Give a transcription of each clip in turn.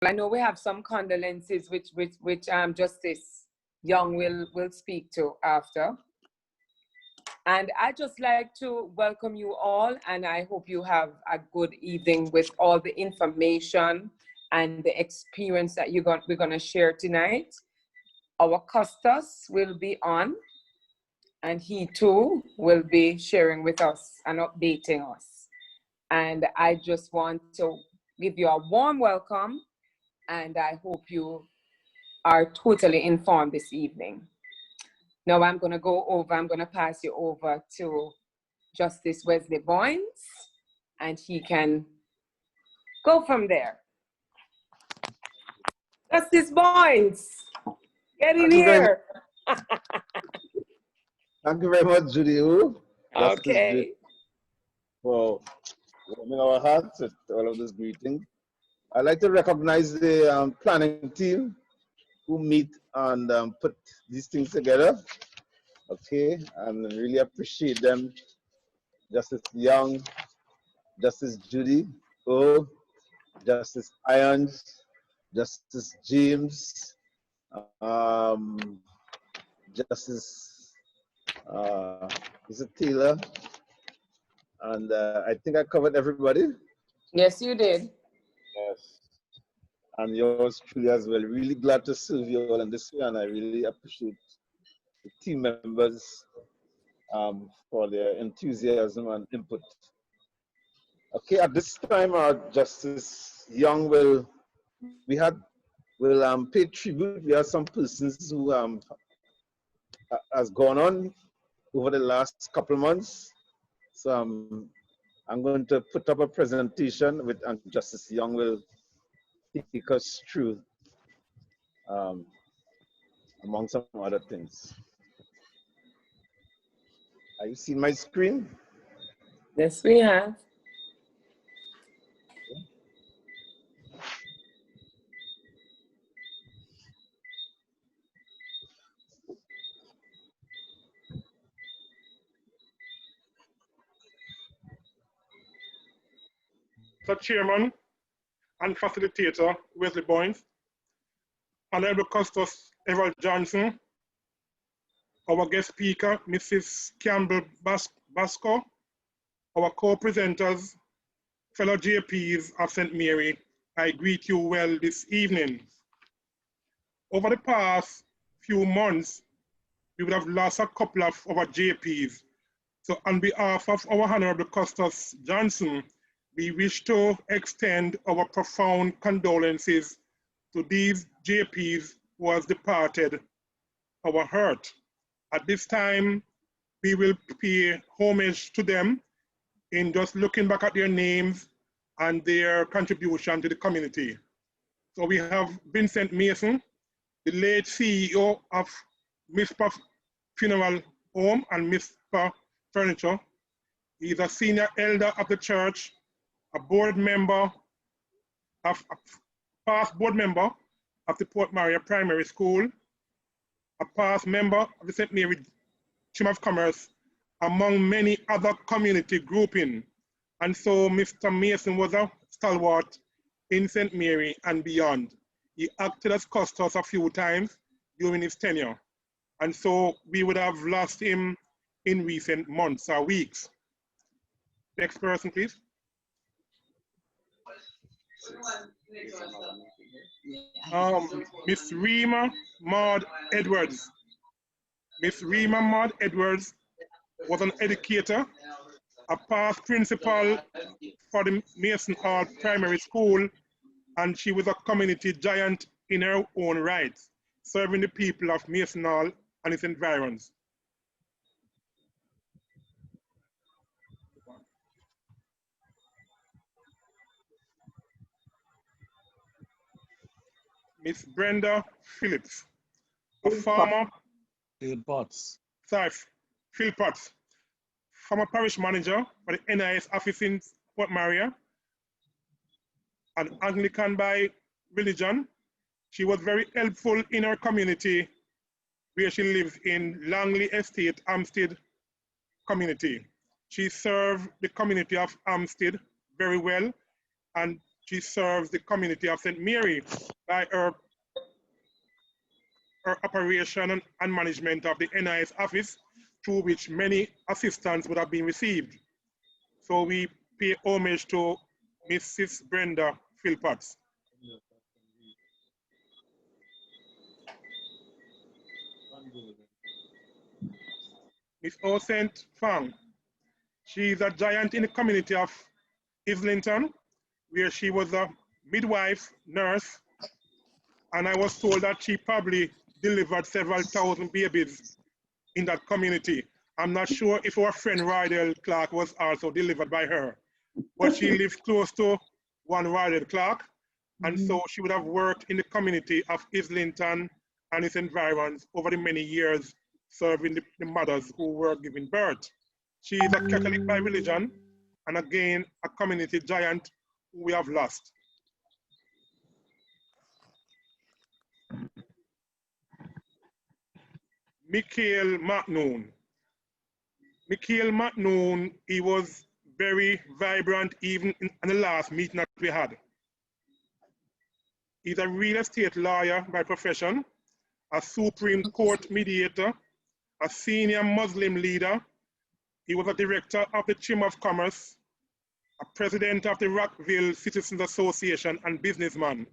I know we have some condolences which Justice Young will speak to after. And I just like to welcome you all, and I hope you have a good evening with all the information and the experience that we're going to share tonight. Our Custos will be on, and he too will be sharing with us and updating us. And I just want to give you a warm welcome, and I hope you are totally informed this evening. Now I'm going to pass you over to Justice Wesley Boynes, and he can go from there. Justice Boynes, get in here. Thank you very much, Judy. Okay. For warming our hearts with all of this greeting. I'd like to recognize the planning team who meet and put these things together. Okay, and really appreciate them. Justice Young, Justice Judy, Justice Irons, Justice James, Justice is it Taylor? And I think I covered everybody. Yes, you did. Yes. And yours truly as well. Really glad to serve you all in this way, and I really appreciate the team members for their enthusiasm and input. Okay, at this time, our Justice Young will pay tribute. We have some persons who has gone on over the last couple of months. So I'm going to put up a presentation and Justice Young will take us through among some other things. Are you seeing my screen? Yes, we have. The Chairman and Facilitator, Wesley Boynes, Honorable Custos Everald Johnson, our guest speaker, Mrs. Campbell Basco, our co-presenters, fellow JPs of St. Mary, I greet you well this evening. Over the past few months, we would have lost a couple of our JPs. So on behalf of our Honorable Custos Johnson, we wish to extend our profound condolences to these JPs who has departed our heart. At this time, we will pay homage to them in just looking back at their names and their contribution to the community. So we have Vincent Mason, the late CEO of Mispa Funeral Home and Mispa Furniture. He's a senior elder of the church, a past board member of the Port Maria Primary School, a past member of the St. Mary Chamber of Commerce, among many other community groupings. And so Mr. Mason was a stalwart in St. Mary and beyond. He acted as custos a few times during his tenure. And so we would have lost him in recent months or weeks. Next person, please. Miss Rima Maud Edwards. Miss Rima Maud Edwards was an educator, a past principal for the Mason Hall Primary School, and she was a community giant in her own right, serving the people of Mason Hall and its environs. Miss Brenda Phillips, a former Phil Potts, former parish manager for the NIS office in Port Maria, an Anglican by religion. She was very helpful in her community where she lives in Langley Estate, Hampstead community. She served the community of Hampstead very well, and She serves the community of St. Mary by her operation and management of the NIS office, through which many assistants would have been received. So we pay homage to Mrs. Brenda Philpotts. Miss O. St. Fang, she is a giant in the community of Islington, where she was a midwife, nurse, and I was told that she probably delivered several thousand babies in that community. I'm not sure if our friend Rydell Clark was also delivered by her, but she lives close to one Rydell Clark, and so she would have worked in the community of Islington and its environs over the many years, serving the mothers who were giving birth. She is a Catholic by religion, and again, a community giant who we have lost. Michael McNoon. Michael McNoon, he was very vibrant even in the last meeting that we had. He's a real estate lawyer by profession, a Supreme Court mediator, a senior Muslim leader. He was a director of the Chamber of Commerce, a president of the Rockville Citizens Association, and businessman.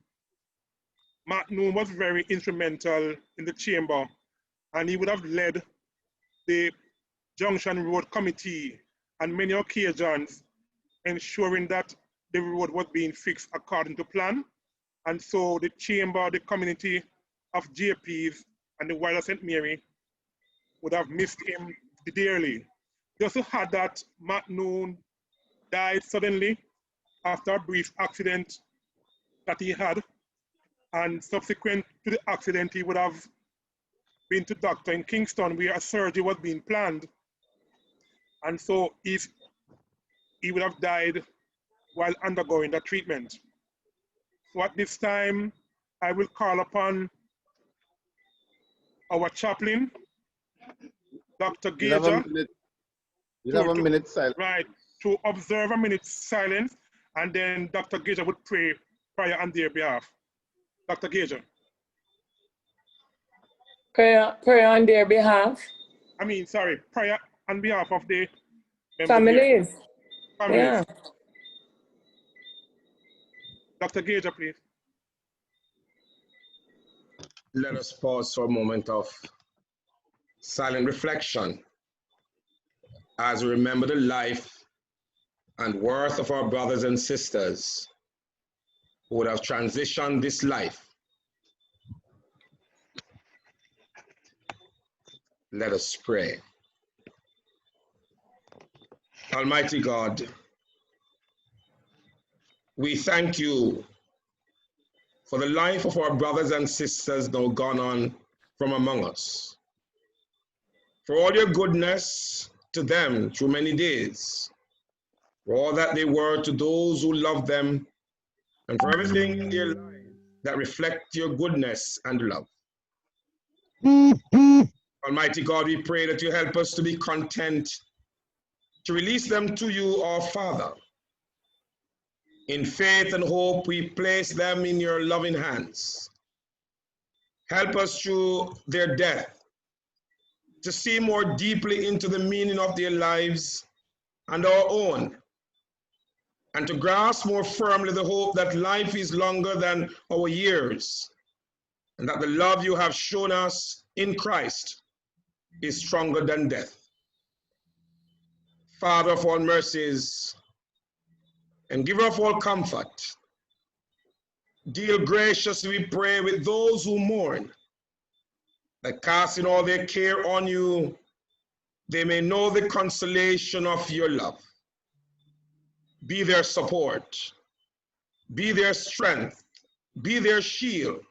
McNoon was very instrumental in the chamber, and he would have led the Junction Road Committee on many occasions, ensuring that the road was being fixed according to plan. And so the chamber, the community of JPs and the wider St. Mary would have missed him dearly. Just to add that McNoon died suddenly after a brief accident that he had. And subsequent to the accident, he would have been to doctor in Kingston where a surgery was being planned. And so he would have died while undergoing the treatment. So at this time, I will call upon our chaplain, Dr. Gager, You have a minute silence. Right, to observe a minute's silence, and then Dr. Gager would pray prayer on their behalf. Dr. Gager. Prayer on their behalf. I mean, sorry, prayer on behalf of the families. Families. Yeah. Dr. Gager, please. Let us pause for a moment of silent reflection as we remember the life and worth of our brothers and sisters who would have transitioned this life. Let us pray. Almighty God, we thank you for the life of our brothers and sisters now gone on from among us, for all your goodness to them through many days, for all that they were to those who loved them, and for everything in their lives that reflect your goodness and love. Almighty God, we pray that you help us to be content to release them to you, our Father. In faith and hope, we place them in your loving hands. Help us through their death to see more deeply into the meaning of their lives and our own, and to grasp more firmly the hope that life is longer than our years, and that the love you have shown us in Christ is stronger than death. Father of all mercies, and giver of all comfort, deal graciously, we pray, with those who mourn, that casting all their care on you, they may know the consolation of your love. Be their support, be their strength, be their shield,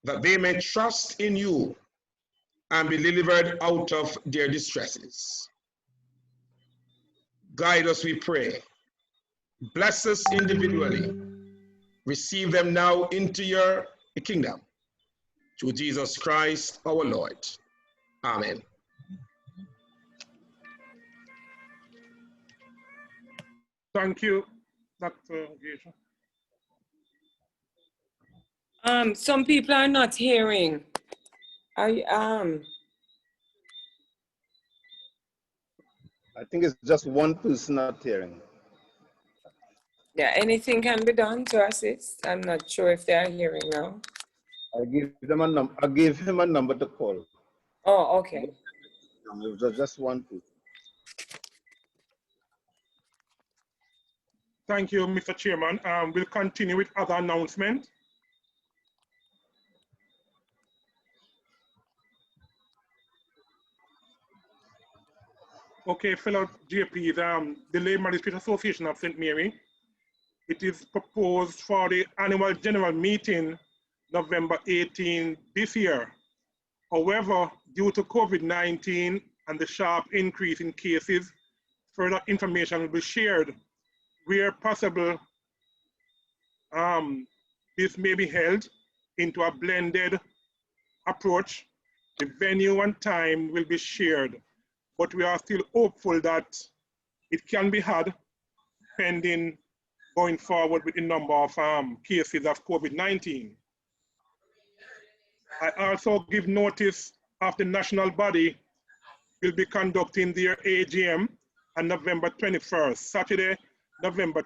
that they may trust in you and be delivered out of their distresses. Guide us, we pray. Bless us individually. Receive them now into your kingdom. Through Jesus Christ, our Lord. Amen. Thank you, Dr. Gager. Some people are not hearing. I think it's just one person not hearing. Yeah, anything can be done to assist. I'm not sure if they are hearing now. I gave him a number to call. Oh, okay. It was just one person. Thank you, Mr. Chairman. We'll continue with other announcements. Okay, fellow JPs, the Lay Magistrate Association of St. Mary, it is proposed for the annual general meeting November 18 this year. However, due to COVID-19 and the sharp increase in cases, further information will be shared. Where possible, this may be held into a blended approach. The venue and time will be shared, but we are still hopeful that it can be had pending going forward with the number of cases of COVID-19. I also give notice of the national body will be conducting their AGM on November 21st, Saturday, November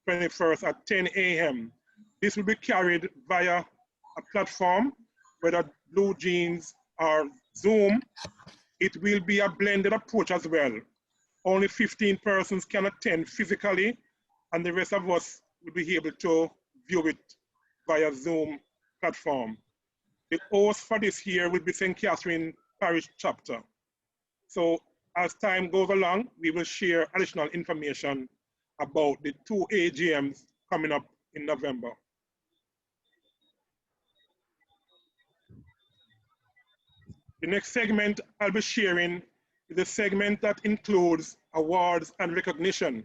21st at 10 a.m. This will be carried via a platform, whether Blue Jeans or Zoom. It will be a blended approach as well. Only 15 persons can attend physically, and the rest of us will be able to view it via Zoom platform. The host for this year will be St. Catherine Parish Chapter. So as time goes along, we will share additional information about the 2 AGMs coming up in November. The next segment I'll be sharing is a segment that includes awards and recognition.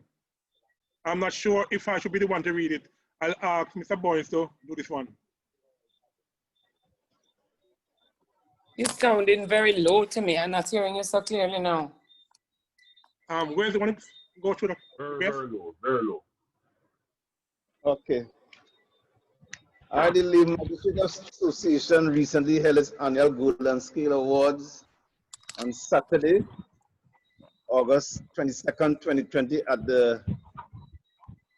I'm not sure if I should be the one to read it. I'll ask Mr. Boyce to do this one. You're sounding very low to me. I'm not hearing you so clearly now. Where's the one? Go to the very low, very low. Okay. The Lay Magistrate Association recently held its annual Golden Scale Awards on Saturday, August 22nd, 2020 at the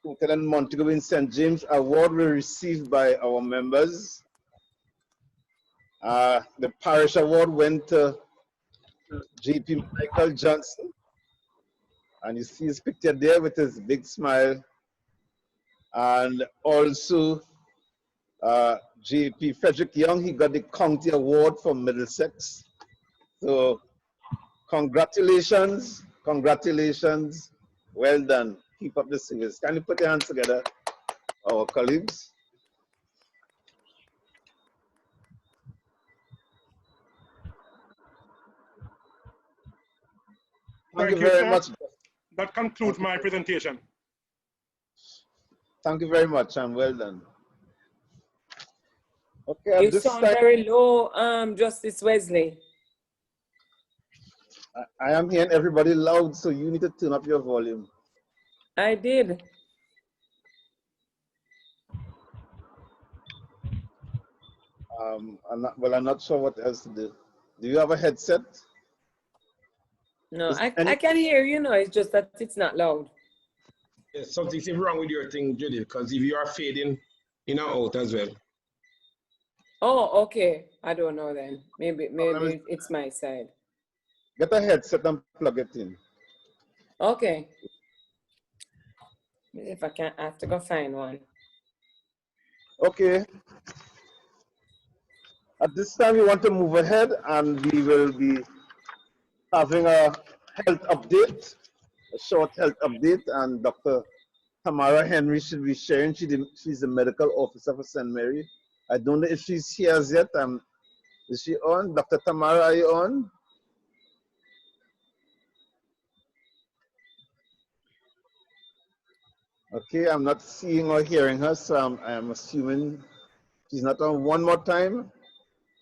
Hotel in Montego in St. James. Award were received by our members. The parish award went to JP Michael Johnson. And you see his picture there with his big smile. And also JP Frederick Young, he got the county award for Middlesex. So congratulations, congratulations. Well done. Keep up the service. Can you put your hands together, our colleagues? Thank you very much. That concludes my presentation. Thank you very much, and well done. Okay, you sound very low, Justice Wesley. I am hearing everybody loud, so you need to turn up your volume. I did. I'm not sure what else to do. Do you have a headset? No, I can hear you now. It's just that it's not loud. Yes, something's wrong with your thing, Judy, because if you are fading in or out as well. Oh, okay. I don't know then. Maybe it's my side. Get a headset and plug it in. Okay. If I have to go find one. Okay. At this time, we want to move ahead, and we will be having a health update, a short health update, and Dr. Tamara Henry should be sharing. She's the medical officer for St. Mary. I don't know if she's here as yet. Is she on? Dr. Tamara, are you on? Okay, I'm not seeing or hearing her, so I'm assuming she's not on. One more time.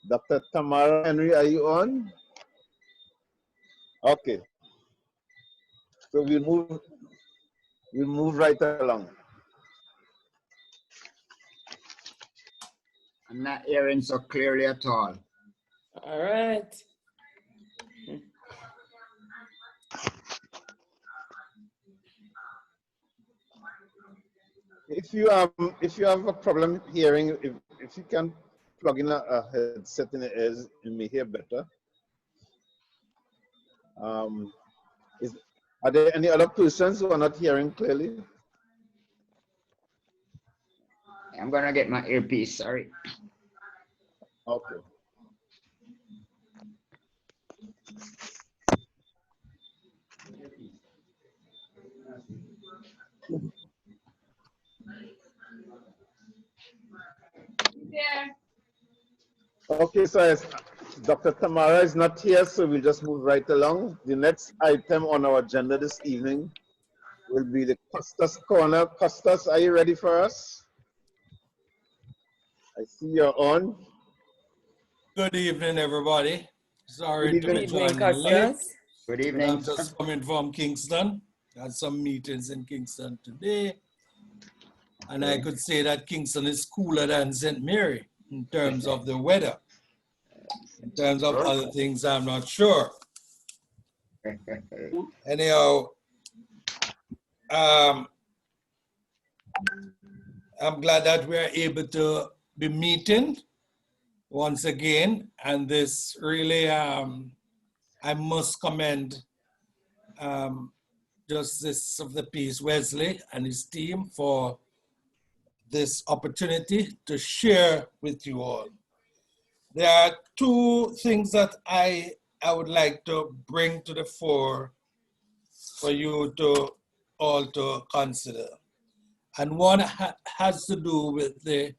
Dr. Tamara Henry, are you on? Okay. So we'll move right along. I'm not hearing so clearly at all. All right. If you have a problem hearing, if you can plug in a headset in the ears, you may hear better. Um, are there any other persons who are not hearing clearly? I'm gonna get my earpiece, sorry. Okay. Okay, so as Dr. Tamara is not here, so we'll just move right along. The next item on our agenda this evening will be the Costas Corner. Costas, are you ready for us? I see you're on. Good evening, everybody. Sorry Good to Good be evening. evening, joining late, Costas. Good but evening, I'm sir. just coming from Kingston. Had some meetings in Kingston today, and I Okay. could say that Kingston is cooler than St. Mary in terms of the weather. In terms of other things, I'm not sure. Anyhow, I'm glad that we're able to be meeting once again, and this really, I must commend Justice of the Peace Wesley and his team for this opportunity to share with you all. There are two things that I would like to bring to the fore for you to all to consider. And one has to do with the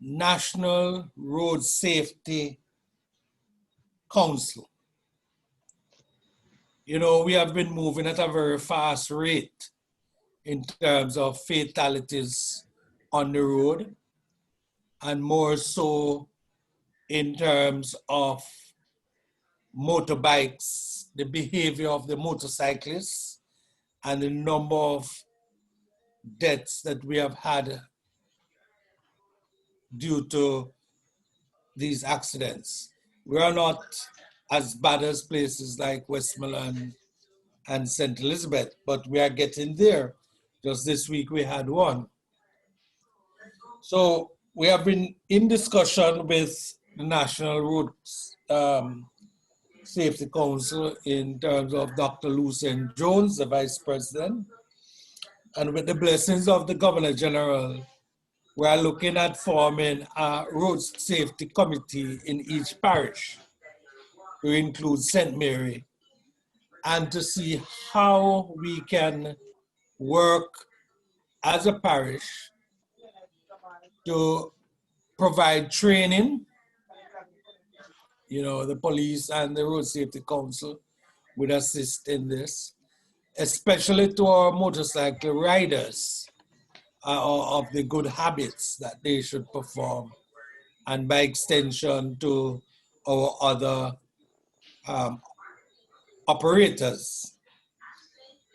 National Road Safety Council. You know, we have been moving at a very fast rate in terms of fatalities on the road, and more so in terms of motorbikes, the behavior of the motorcyclists, and the number of deaths that we have had due to these accidents. We are not as bad as places like Westmoreland and St. Elizabeth, but we are getting there. Just this week we had one. So we have been in discussion with the National Road Safety Council in terms of Dr. Lucien Jones, the Vice President, and with the blessings of the Governor General, we are looking at forming a road safety committee in each parish to include St. Mary, and to see how we can work as a parish to provide training. You know, the police and the Road Safety Council would assist in this, especially to our motorcycle riders of the good habits that they should perform, and by extension to our other operators.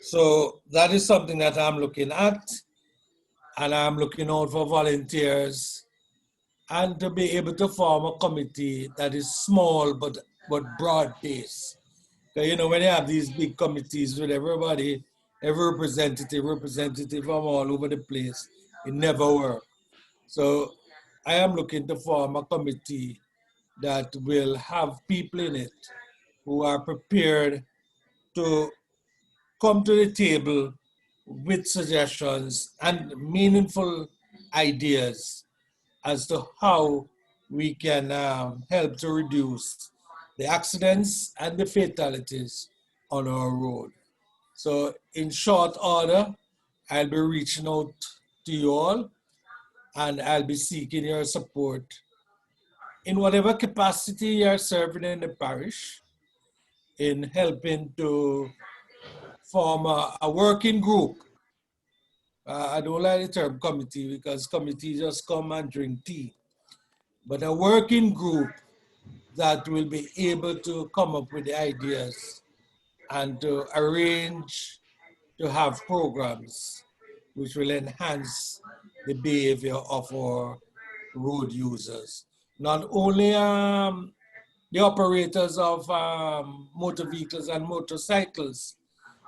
So that is something that I'm looking at, and I'm looking out for volunteers and to be able to form a committee that is small but broad-based. You know, when you have these big committees with everybody, every representative from all over the place, it never works. So I am looking to form a committee that will have people in it who are prepared to come to the table with suggestions and meaningful ideas as to how we can help to reduce the accidents and the fatalities on our road. So in short order, I'll be reaching out to you all, and I'll be seeking your support in whatever capacity you're serving in the parish, in helping to form a working group. I don't like the term committee because committee just come and drink tea, but a working group that will be able to come up with the ideas and to arrange to have programs which will enhance the behavior of our road users. Not only the operators of motor vehicles and motorcycles,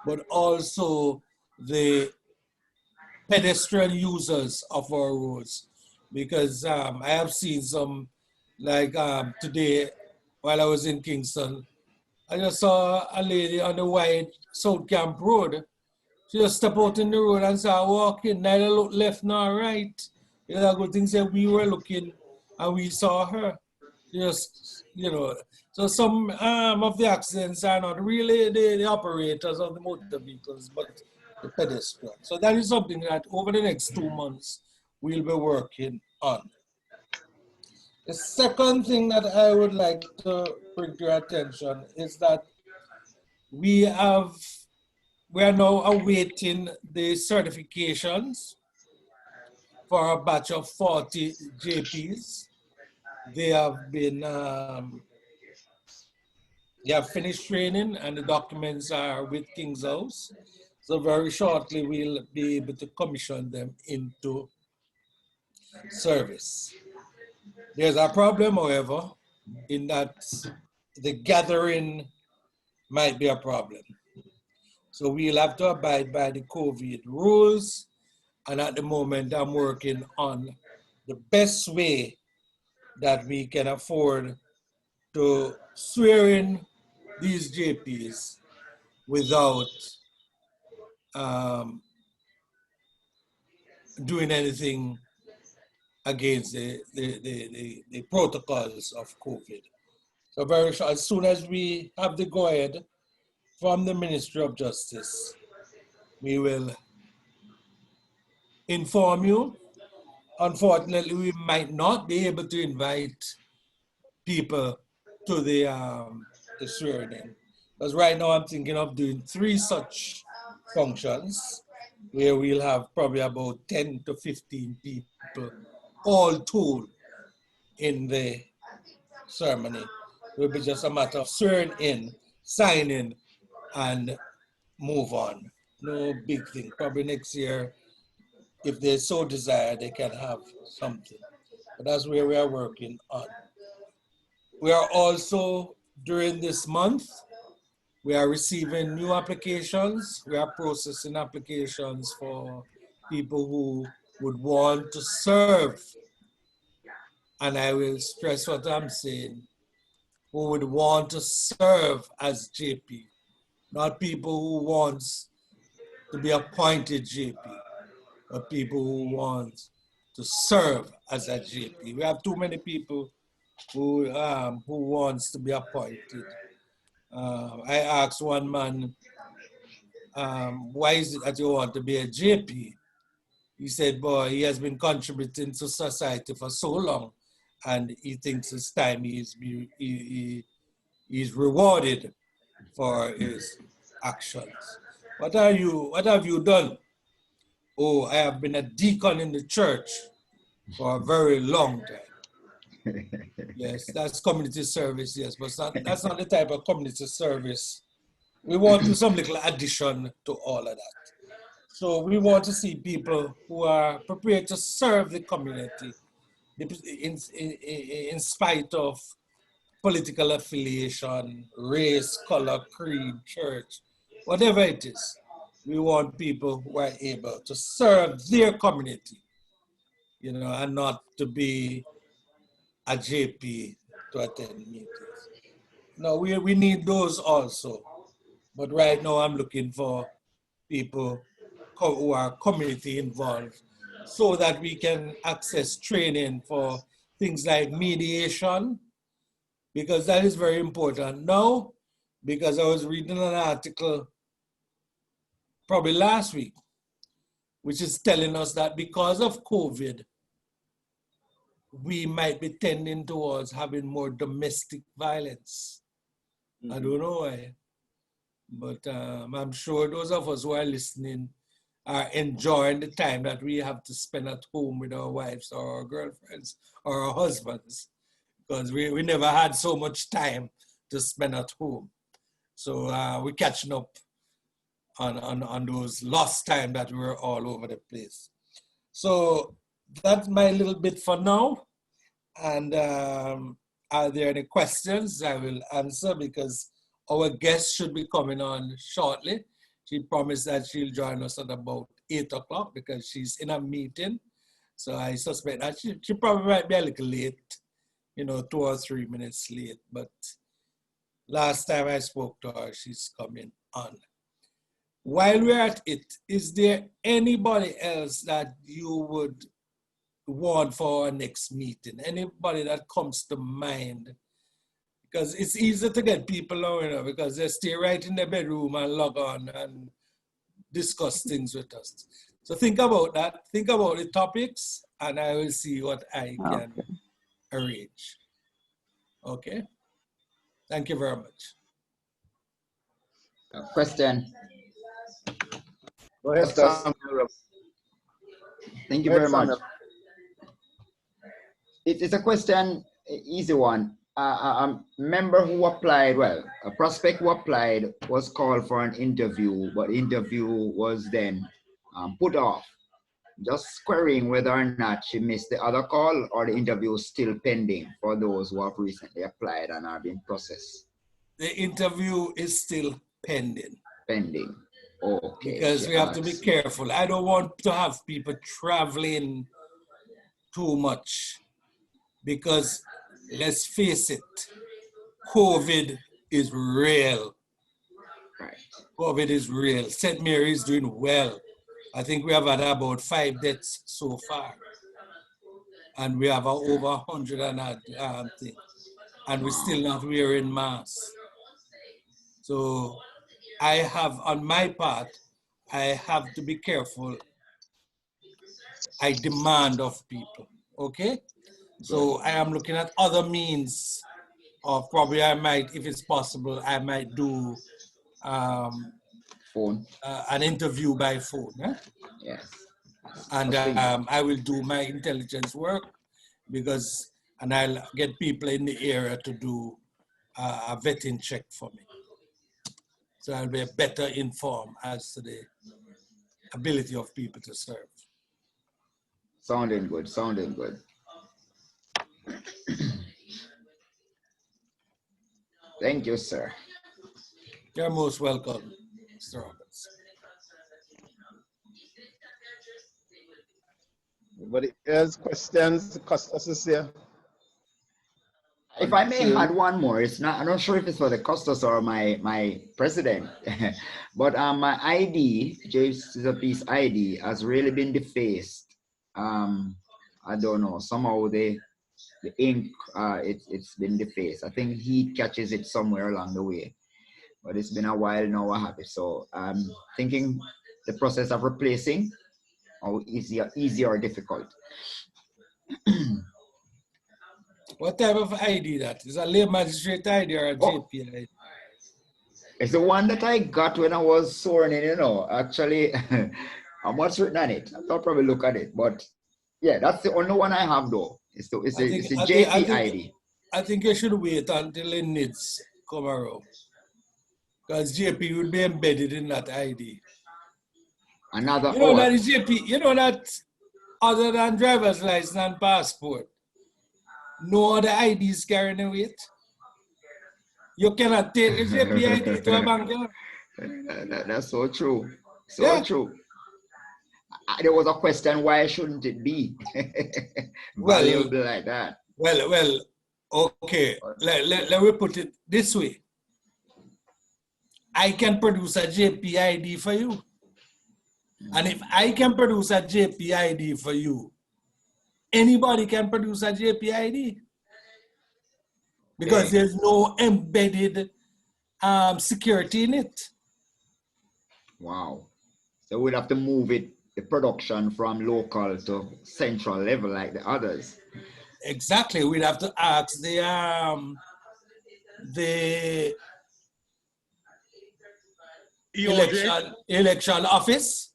but also the pedestrian users of our roads. Because I have seen some, like today, while I was in Kingston, I just saw a lady on the wide South Camp Road. She just stepped out in the road and started walking, neither look left nor right. You know, good thing said we were looking and we saw her. Just, you know, so some of the accidents are not really the operators of the motor vehicles, but the pedestrians. So that is something that over the next 2 months, we'll be working on. The second thing that I would like to bring to your attention is that we are now awaiting the certifications for a batch of 40 JPs. They have been, they have finished training and the documents are with King's House. So very shortly we'll be able to commission them into service. There's a problem, however, in that the gathering might be a problem. So we'll have to abide by the COVID rules. And at the moment, I'm working on the best way that we can afford to swear in these JPs without doing anything against the protocols of COVID. So very short, as soon as we have the go-ahead from the Ministry of Justice, we will inform you. Unfortunately, we might not be able to invite people to the swearing in. Because right now I'm thinking of doing 3 such functions where we'll have probably about 10 to 15 people all told in the ceremony. It will be just a matter of swearing in, signing, and move on. No big thing. Probably next year, if they so desire, they can have something. But that's where we are working on. We are also, during this month, we are receiving new applications. We are processing applications for people who would want to serve. And I will stress what I'm saying, who would want to serve as JP, not people who want to be appointed JP, but people who want to serve as a JP. We have too many people who wants to be appointed. I asked one man, why is it that you want to be a JP? He said, boy, he has been contributing to society for so long and he thinks it's time he's rewarded for his actions. What have you done? Oh, I have been a deacon in the church for a very long time. Yes, that's community service, yes, but that's not the type of community service. We want to some little addition to all of that. So we want to see people who are prepared to serve the community in spite of political affiliation, race, color, creed, church, whatever it is. We want people who are able to serve their community, you know, and not to be a JP to attend meetings. No, we need those also. But right now I'm looking for people who are community involved so that we can access training for things like mediation, because that is very important now, because I was reading an article probably last week, which is telling us that because of COVID, we might be tending towards having more domestic violence. I don't know why, but I'm sure those of us who are listening are enjoying the time that we have to spend at home with our wives or our girlfriends or our husbands, because we never had so much time to spend at home. So we're catching up on those lost time that we were all over the place. So that's my little bit for now. And are there any questions? I will answer because our guest should be coming on shortly. She promised that she'll join us at about 8 o'clock because she's in a meeting. So I suspect that she probably might be a little late, 2 or 3 minutes late. But last time I spoke to her, she's coming on. While we're at it, is there anybody else that you would want for our next meeting? Anybody that comes to mind? Because it's easy to get people now, because they stay right in their bedroom and log on and discuss things with us. So think about that. Think about the topics, and I will see what I can arrange. Okay? Thank you very much. Question. Go ahead, Custos. Samuel. Thank you Go very ahead, much. Samuel. It's a question, easy one. A member who applied, a prospect who applied was called for an interview, but the interview was then put off. Just querying whether or not she missed the other call or the interview is still pending for those who have recently applied and are being processed. The interview is still pending. Pending. Okay. Because we have to be careful. I don't want to have people traveling too much because let's face it, COVID is real. Right. COVID is real. St.Mary is doing well. I think we have had about 5 deaths so far. And we have over 100 and thing. And we're still not wearing masks. So I have, on my part, I have to be careful. I demand of people, okay? So I am looking at other means of probably I might, if it's possible, I might do phone. An interview by phone. Eh? Yes. And I will do my intelligence work and I'll get people in the area to do a vetting check for me. So I'll be better informed as to the ability of people to serve. Sounding good, sounding good. Thank you, sir. You're most welcome, Mr. Roberts. Anybody else questions? Custos is here. If I may add one more, I'm not sure if it's for the Custos or my president, but my ID, James Peace ID, has really been defaced. I don't know, somehow the ink, it's been defaced. I think heat catches it somewhere along the way, but it's been a while now I have it. So I'm thinking the process of replacing, how easy or difficult. What type of ID that? Is a lay magistrate ID or a JP ID? It's the one that I got when I was sworn in, Actually, I'm what's written on it. I'll probably look at it. But yeah, that's the only one I have though. It's a JP ID. I think you should wait until the NIDS come around. Because JP will be embedded in that ID. Another that is JP, that other than driver's license and passport, no other IDs carrying the weight. You cannot take a JP ID to a bank. That's so true. So true. There was a question, why shouldn't it be valuable like that? Well, okay. Let me put it this way. I can produce a JP ID for you. And if I can produce a JP ID for you, anybody can produce a JP ID. Because there's no embedded security in it. Wow. So we'd have to move the production from local to central level like the others. Exactly. We'd have to ask the election office,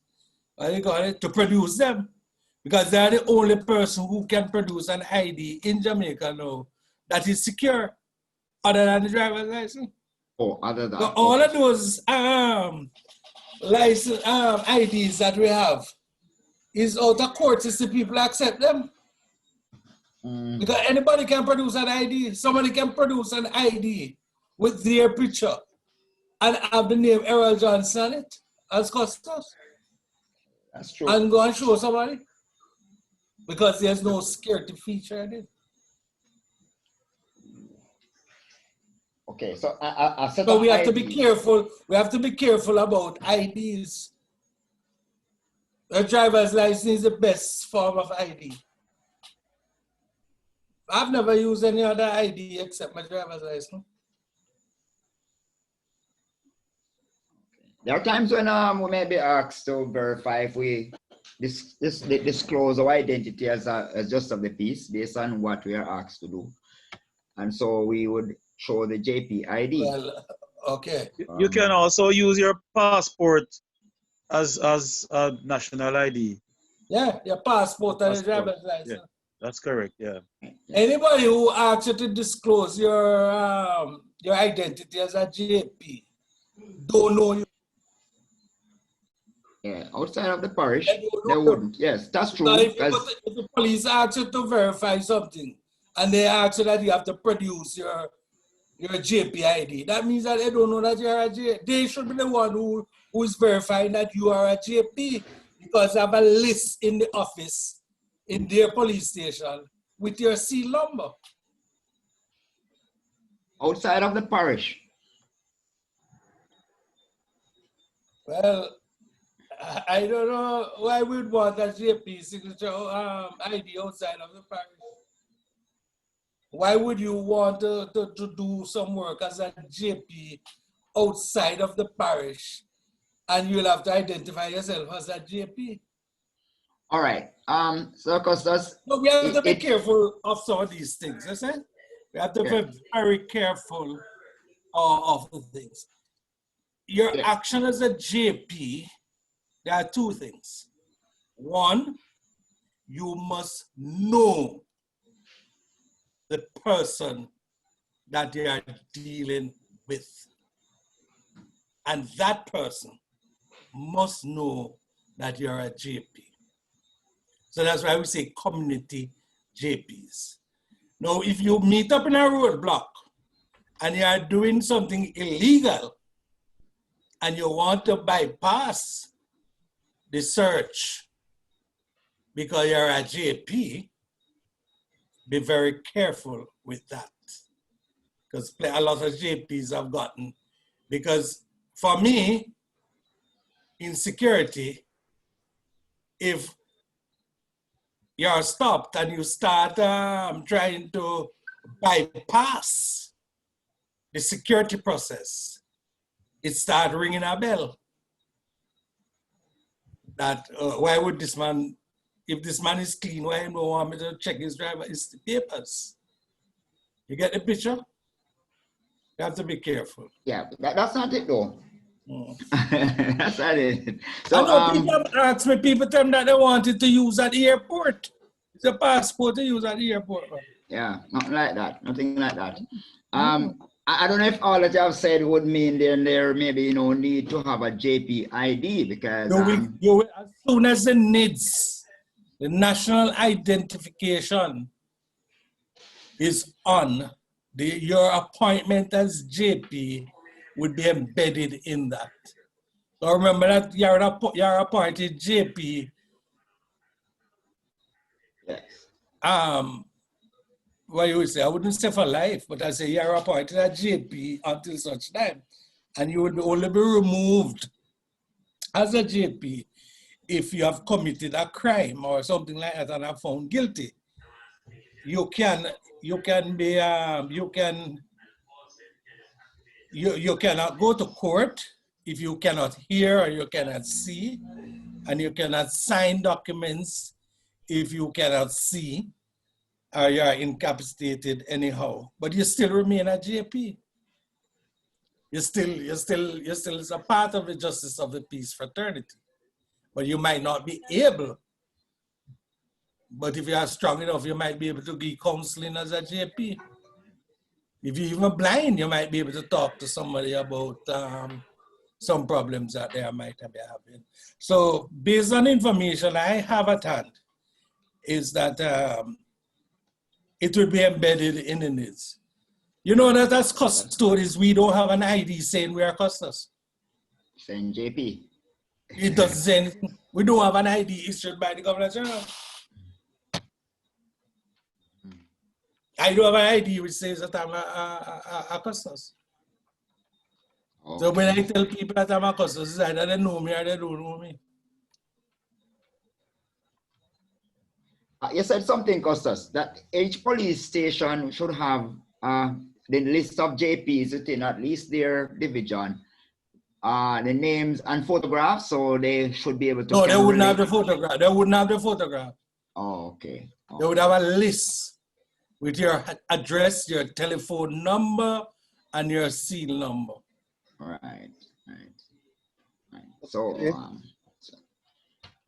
what do you call it, to produce them. Because they're the only person who can produce an ID in Jamaica now that is secure, other than the driver's license. Oh, other than so all of those license IDs that we have is out of court to see people accept them. Because anybody can produce an ID. Somebody can produce an ID with their picture and have the name Errol Johnson on it as customers. That's true. And go and show somebody. Because there's no security feature in it. Okay, so I set So up we have to ID. be careful. We have to be careful about IDs. A driver's license is the best form of ID. I've never used any other ID except my driver's license. There are times when we may be asked to verify if we disclose our identity as just of the piece based on what we are asked to do. And so we would show the JP ID. Well, okay. You can also use your passport as a national ID. Yeah, your passport and your driver's license. Yeah, that's correct, yeah. Anybody who asks you to disclose your identity as a JP don't know you. Yeah, outside of the parish, they wouldn't. Yes, that's true. If the police ask you to verify something and they ask you that you have to produce your JP ID, that means that they don't know that you're a JP. They should be the one who is verifying that you are a JP because they have a list in the office, in their police station, with your seal number. Outside of the parish. Well, I don't know why we'd want a JP signature ID outside of the parish. Why would you want to do some work as a JP outside of the parish and you'll have to identify yourself as a JP? All right. So Costas, So we have to be careful of some of these things, you see? We have to be very careful of the things. Your action as a JP, there are two things. One, you must know the person that they are dealing with. And that person must know that you're a JP. So that's why we say community JPs. Now, if you meet up in a roadblock and you are doing something illegal and you want to bypass the search because you're a JP, be very careful with that. Because a lot of JPs have gotten, because for me, in security, if you're stopped and you start trying to bypass the security process, it starts ringing a bell. That why would this man, if this man is clean, why he don't want me to check his his papers? You get the picture? You have to be careful. Yeah, that's not it though. That's not it. So, So people have asked me, people tell me that they wanted to use at the airport. It's a passport to use at the airport. Yeah, nothing like that. Nothing like that. I don't know if all that you have said would mean there maybe need to have a JP ID because you will, as soon as the NIDS, the national identification, is on, your appointment as JP would be embedded in that. So remember that you're appointed JP. Yes. What you would say, I wouldn't say for life, but I say you're appointed a JP until such time. And you will only be removed as a JP if you have committed a crime or something like that and are found guilty. You cannot go to court if you cannot hear or you cannot see, and you cannot sign documents if you cannot see or you are incapacitated anyhow. But you still remain a JP. You're still a part of the Justice of the Peace fraternity. But you might not be able. But if you are strong enough, you might be able to give counseling as a JP. If you're even blind, you might be able to talk to somebody about some problems that they might be having. So based on information I have at hand, is that it would be embedded in the NIDS. You know that as custodians, we don't have an ID saying we are custodians. Saying JP. It doesn't say anything. We don't have an ID issued by the Governor General. I don't have an ID which says that I'm a custos. Okay. So when I tell people that I'm a custos, it's either they know me or they don't know me. You said something, Costas, that each police station should have the list of JPs within at least their division, the names and photographs, so they should be able to. No, they wouldn't have the photograph. They wouldn't have the photograph. Oh, okay. They would have a list with your address, your telephone number, and your seal number. Right. So,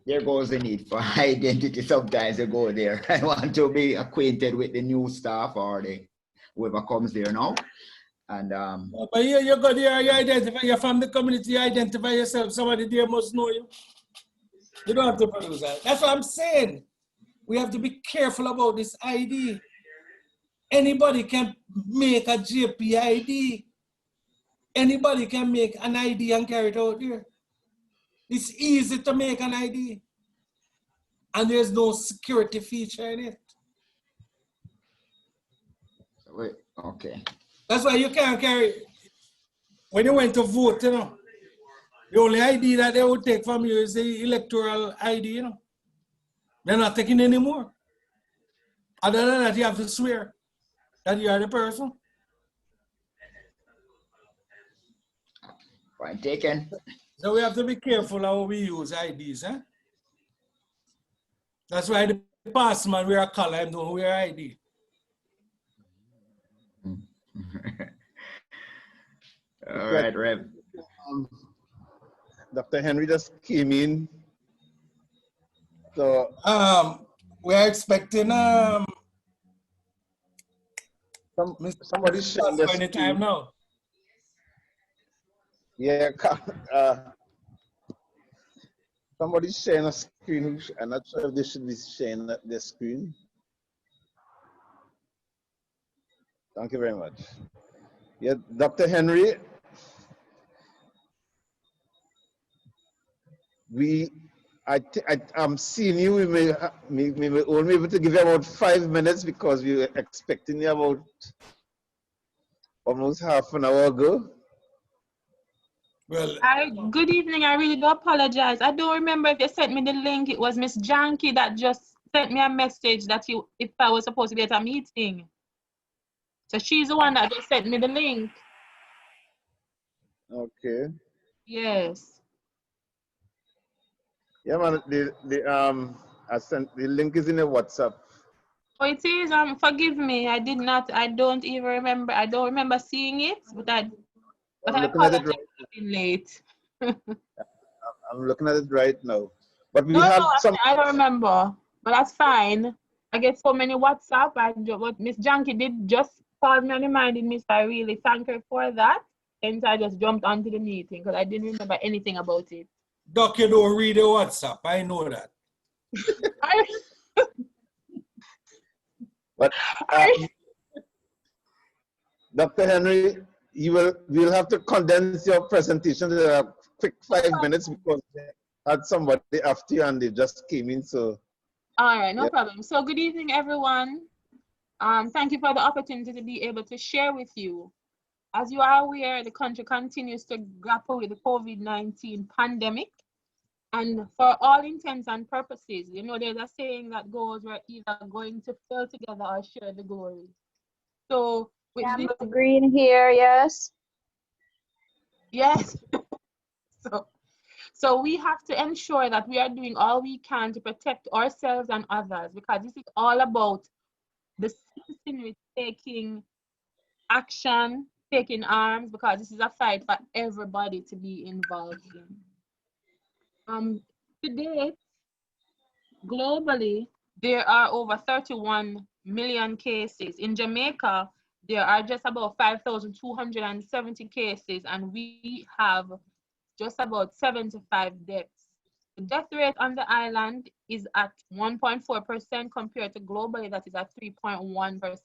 there goes the need for identity. Sometimes you go there. I want to be acquainted with the new staff or the whoever comes there now. And but you go there, you identify, you're from the community, you identify yourself. Somebody there must know you. You don't have to produce that. That's what I'm saying. We have to be careful about this ID. Anybody can make a JP ID. Anybody can make an ID and carry it out there. It's easy to make an ID. And there's no security feature in it. wait, okay. That's why you can't carry, when you went to vote, you know, the only ID that they would take from you is the electoral ID, you know. They're not taking any more. Other than that, you have to swear that you are the person. Point taken. So we have to be careful how we use IDs, eh? That's why the passman wear a collar and don't wear ID. All right, Rev. Dr. Henry just came in. So we're expecting somebody sharing the any time screen. now. Yeah, somebody's sharing a screen. I'm not sure if they should be sharing the screen. Thank you very much. Yeah, Dr. Henry, I'm seeing you. We may only be able to give you about 5 minutes because we were expecting you about almost half an hour ago. Well, good evening. I really do apologize. I don't remember if you sent me the link. It was Miss Janky that just sent me a message that if I was supposed to be at a meeting. So she's the one that just sent me the link. Okay. Yes. Yeah, man. I sent the link is in the WhatsApp. Oh, it is. Forgive me. I don't even remember. I don't remember seeing it, but I apologize for being late. I'm looking at it right now. But we No, some. I don't remember. But that's fine. I get so many WhatsApp. What Miss Janky did just call me and reminded me, so I really thank her for that. And I just jumped onto the meeting because I didn't remember anything about it. Doc, you don't read the WhatsApp. I know that. But Dr. Henry, we'll have to condense your presentation to a quick 5 minutes because we had somebody after you and they just came in. So all right, no problem. So good evening, everyone. Thank you for the opportunity to be able to share with you. As you are aware, the country continues to grapple with the COVID-19 pandemic. And for all intents and purposes, you know, there's a saying that goes, we're either going to fail together or share the glory. So, green here, yes. Yes. So we have to ensure that we are doing all we can to protect ourselves and others, because this is all about the citizenry taking action, taking arms, because this is a fight for everybody to be involved in. Today, globally, there are over 31 million cases. In Jamaica, there are just about 5,270 cases, and we have just about 75 deaths. The death rate on the island is at 1.4% compared to globally that is at 3.1%.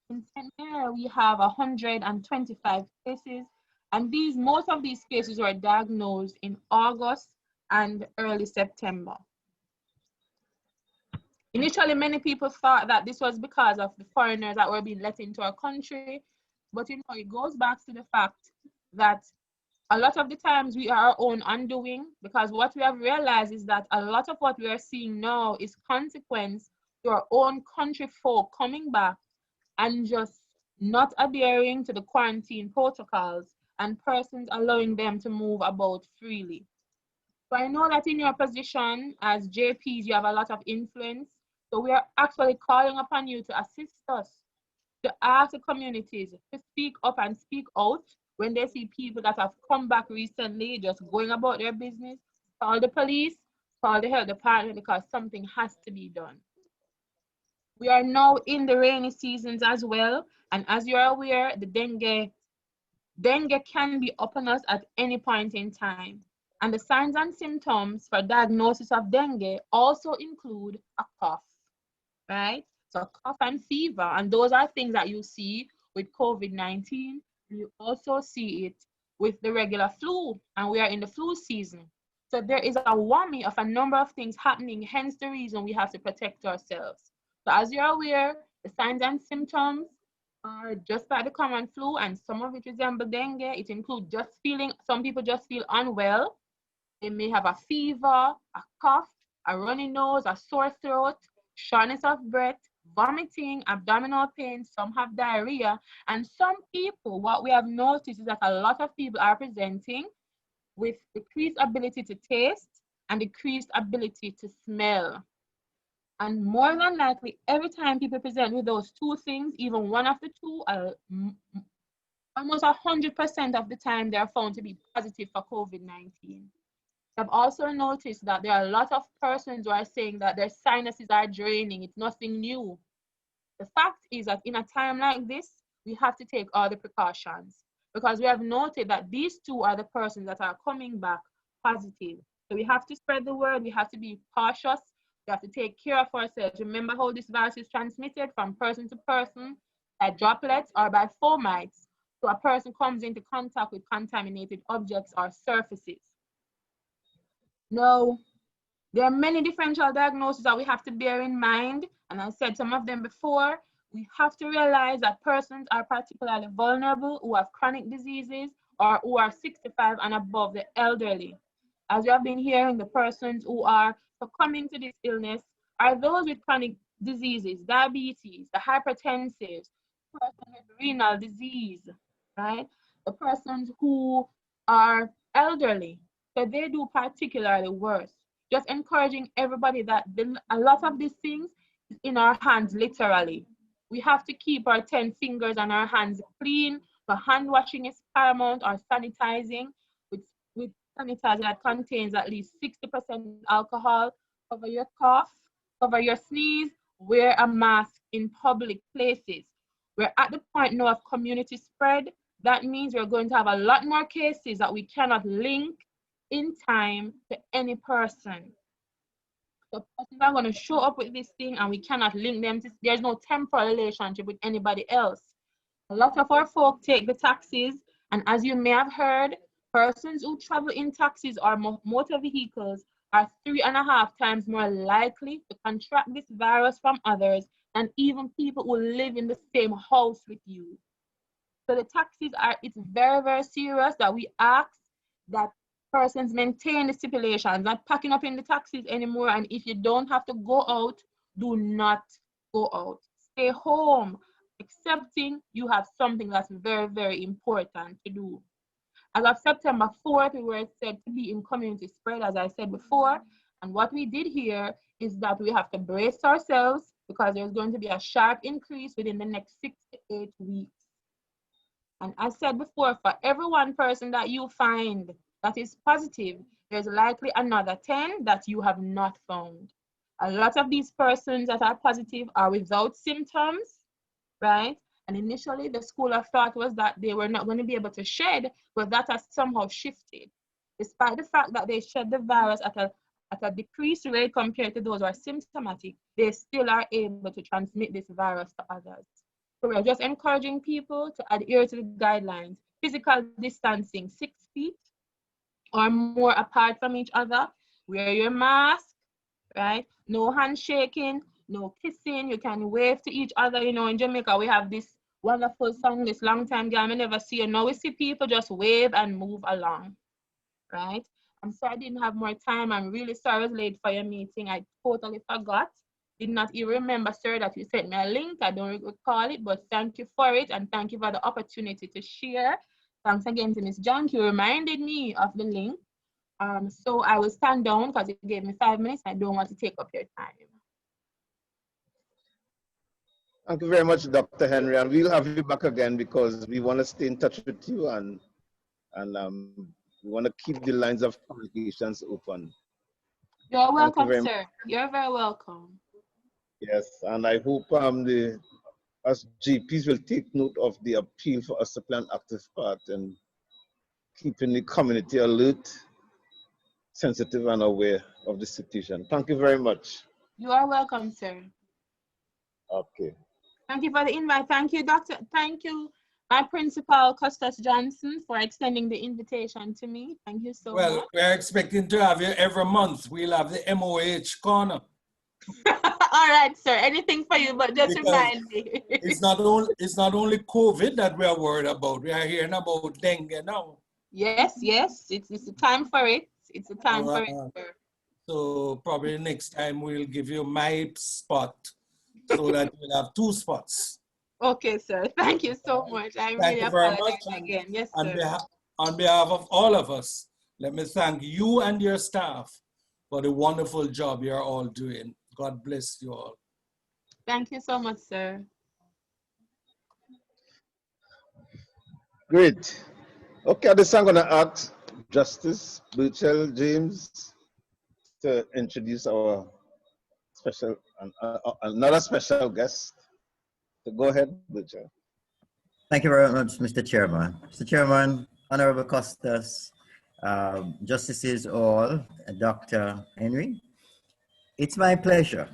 In St. Mary, we have 125 cases, and most of these cases were diagnosed in August and early September. Initially, many people thought that this was because of the foreigners that were being let into our country, but you know, it goes back to the fact that a lot of the times we are our own undoing, because what we have realized is that a lot of what we are seeing now is consequence to our own country folk coming back and just not adhering to the quarantine protocols and persons allowing them to move about freely. So I know that in your position as JPs, you have a lot of influence. So we are actually calling upon you to assist us, to ask the communities to speak up and speak out when they see people that have come back recently just going about their business. Call the police, call the health department, because something has to be done. We are now in the rainy seasons as well, and as you are aware, the dengue can be upon us at any point in time. And the signs and symptoms for diagnosis of dengue also include a cough, right? So cough and fever, and those are things that you see with COVID-19. You also see it with the regular flu, and we are in the flu season. So there is a whammy of a number of things happening, hence the reason we have to protect ourselves. So as you're aware, the signs and symptoms are just like the common flu, and some of it resemble dengue. It includes some people just feel unwell. They may have a fever, a cough, a runny nose, a sore throat, shortness of breath, vomiting, abdominal pain, some have diarrhea, and some people, what we have noticed is that a lot of people are presenting with decreased ability to taste and decreased ability to smell. And more than likely, every time people present with those two things, even one of the two, almost 100% of the time, they are found to be positive for COVID-19. I've also noticed that there are a lot of persons who are saying that their sinuses are draining. It's nothing new. The fact is that in a time like this, we have to take all the precautions, because we have noted that these two are the persons that are coming back positive. So we have to spread the word. We have to be cautious. We have to take care of ourselves. Remember how this virus is transmitted from person to person by droplets or by fomites. So a person comes into contact with contaminated objects or surfaces. Now, there are many differential diagnoses that we have to bear in mind, and I said some of them before. We have to realize that persons are particularly vulnerable who have chronic diseases or who are 65 and above, the elderly. As you have been hearing, the persons who are succumbing to this illness are those with chronic diseases, diabetes, the hypertensive, persons with renal disease, right? The persons who are elderly, so they do particularly worse. Just encouraging everybody that a lot of these things is in our hands, literally. We have to keep our 10 fingers and our hands clean. So hand washing is paramount, or sanitizing with sanitizer that contains at least 60% alcohol. Cover your cough, cover your sneeze, wear a mask in public places. We're at the point now of community spread. That means we're going to have a lot more cases that we cannot link in time to any person. So persons are going to show up with this thing and we cannot link them to, there's no temporal relationship with anybody else. A lot of our folk take the taxis, and as you may have heard, persons who travel in taxis or motor vehicles are 3.5 times more likely to contract this virus from others than even people who live in the same house with you. So the taxis it's very, very serious that we ask that persons maintain the stipulations, not packing up in the taxis anymore. And if you don't have to go out, do not go out. Stay home, excepting you have something that's very, very important to do. As of September 4th, we were said to be in community spread, as I said before. And what we did here is that we have to brace ourselves, because there's going to be a sharp increase within the next 6 to 8 weeks. And as said before, for every one person that you find that is positive, there's likely another 10 that you have not found. A lot of these persons that are positive are without symptoms, right? And initially the school of thought was that they were not going to be able to shed, but that has somehow shifted. Despite the fact that they shed the virus at a decreased rate compared to those who are symptomatic, they still are able to transmit this virus to others. So we're just encouraging people to adhere to the guidelines. Physical distancing, 6 feet or more apart from each other. Wear your mask, right? No handshaking, no kissing. You can wave to each other. You know, in Jamaica, we have this wonderful song, this long time girl, I never see you. Now we see people just wave and move along, right? I'm sorry I didn't have more time. I'm really sorry I was late for your meeting. I totally forgot. Did not even remember, sir, that you sent me a link. I don't recall it, but thank you for it, and thank you for the opportunity to share. Thanks again to Miss John. You reminded me of the link. So I will stand down because you gave me 5 minutes. I don't want to take up your time. Thank you very much, Dr. Henry, and we'll have you back again because we want to stay in touch with you and we want to keep the lines of communications open. You're welcome, sir. You're very welcome. Yes, and I hope us GPs will take note of the appeal for us to play an active part in keeping the community alert, sensitive, and aware of the situation. Thank you very much. You are welcome, sir. Okay. Thank you for the invite. Thank you, Doctor. Thank you, my principal, Custis Johnson, for extending the invitation to me. Thank you so much. Well, we're expecting to have you every month. We'll have the MOH corner. All right, sir. Anything for you, but just remind me. it's not only COVID that we are worried about. We are hearing about dengue now. Yes, yes. It's a time for it. It's a time for it, sir. So probably next time we'll give you my spot so that we'll have 2 spots. Okay, sir. Thank you so much. I really apologize again. Yes, sir. On behalf of all of us, let me thank you and your staff for the wonderful job you're all doing. God bless you all. Thank you so much, sir. Great. Okay, at this time I'm going to ask Justice Burchell James to introduce our special, another special guest. So go ahead, Burchell. Thank you very much, Mr. Chairman. Mr. Chairman, Honorable Costas, Justices all, Dr. Henry, it's my pleasure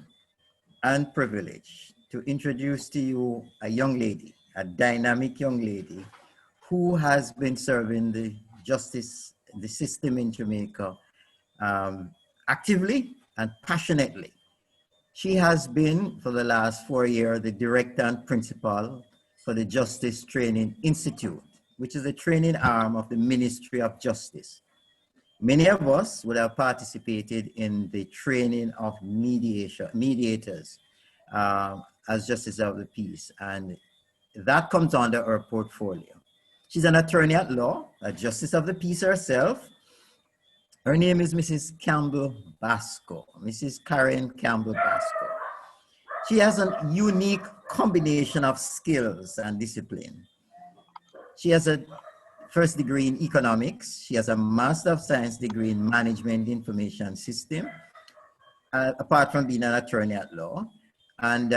and privilege to introduce to you a young lady, a dynamic young lady who has been serving the justice, the system in Jamaica actively and passionately. She has been, for the last 4 years, the director and principal for the Justice Training Institute, which is a training arm of the Ministry of Justice. Many of us would have participated in the training of mediators as Justice of the Peace, and that comes under her portfolio. She's an attorney at law, a Justice of the Peace herself. Her name is Mrs. Campbell Basco, Mrs. Karen Campbell Basco. She has a unique combination of skills and discipline. She has a first degree in economics. She has a Master of Science degree in Management Information System, apart from being an attorney at law. And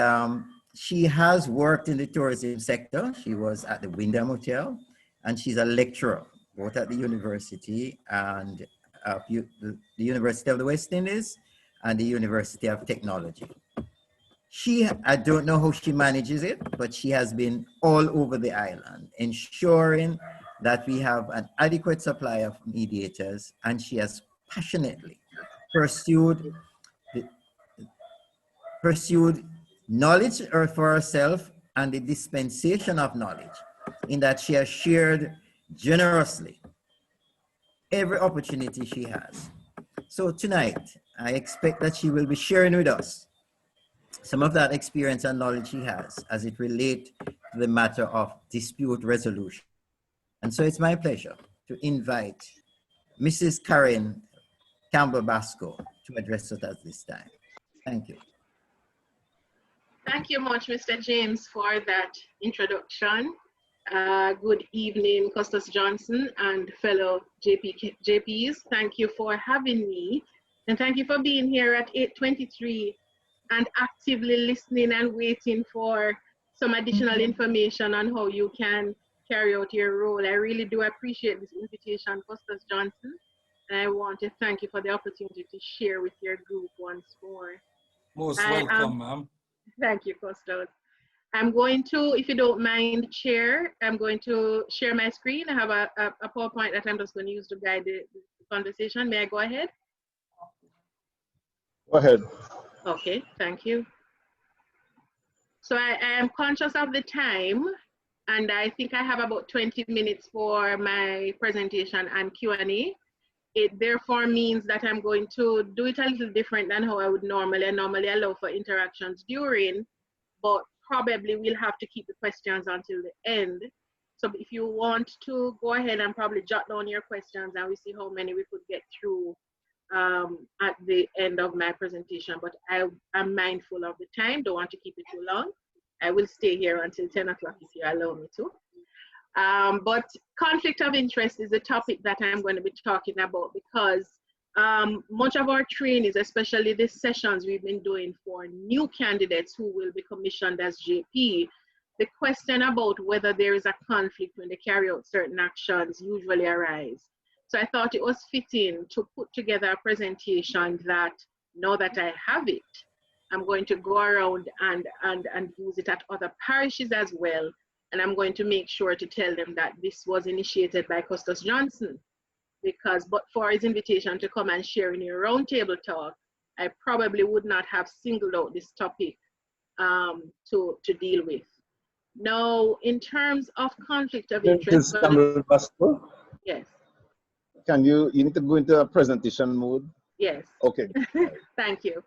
she has worked in the tourism sector. She was at the Wyndham Hotel, and she's a lecturer, both at the university and the University of the West Indies and the University of Technology. I don't know how she manages it, but she has been all over the island, ensuring that we have an adequate supply of mediators, and she has passionately pursued knowledge for herself and the dispensation of knowledge, in that she has shared generously every opportunity she has. So tonight, I expect that she will be sharing with us some of that experience and knowledge she has as it relates to the matter of dispute resolution. And so it's my pleasure to invite Mrs. Karen Campbell Basco to address us at this time. Thank you. Thank you much, Mr. James, for that introduction. Good evening, Custis Johnson and fellow JPs. Thank you for having me. And thank you for being here at 8:23 and actively listening and waiting for some additional information on how you can carry out your role. I really do appreciate this invitation, Custis Johnson. And I want to thank you for the opportunity to share with your group once more. Most welcome, ma'am. Thank you, Costas. I'm going to, if you don't mind, Chair, I'm going to share my screen. I have a PowerPoint that I'm just going to use to guide the conversation. May I go ahead? Go ahead. Okay, thank you. So I am conscious of the time, and I think I have about 20 minutes for my presentation and Q&A. It therefore means that I'm going to do it a little different than how I would normally. I normally allow for interactions during, but probably we'll have to keep the questions until the end. So if you want to go ahead and probably jot down your questions, and we see how many we could get through at the end of my presentation. But I am mindful of the time, don't want to keep it too long. I will stay here until 10 o'clock if you allow me to. But conflict of interest is a topic that I'm going to be talking about because much of our trainings, especially the sessions we've been doing for new candidates who will be commissioned as JP, the question about whether there is a conflict when they carry out certain actions usually arise. So I thought it was fitting to put together a presentation that, now that I have it, I'm going to go around and use it at other parishes as well. And I'm going to make sure to tell them that this was initiated by Costas Johnson, because but for his invitation to come and share in your roundtable talk, I probably would not have singled out this topic to deal with. Now, in terms of conflict of interest, yes. You need to go into a presentation mode? Yes. Okay. Thank you.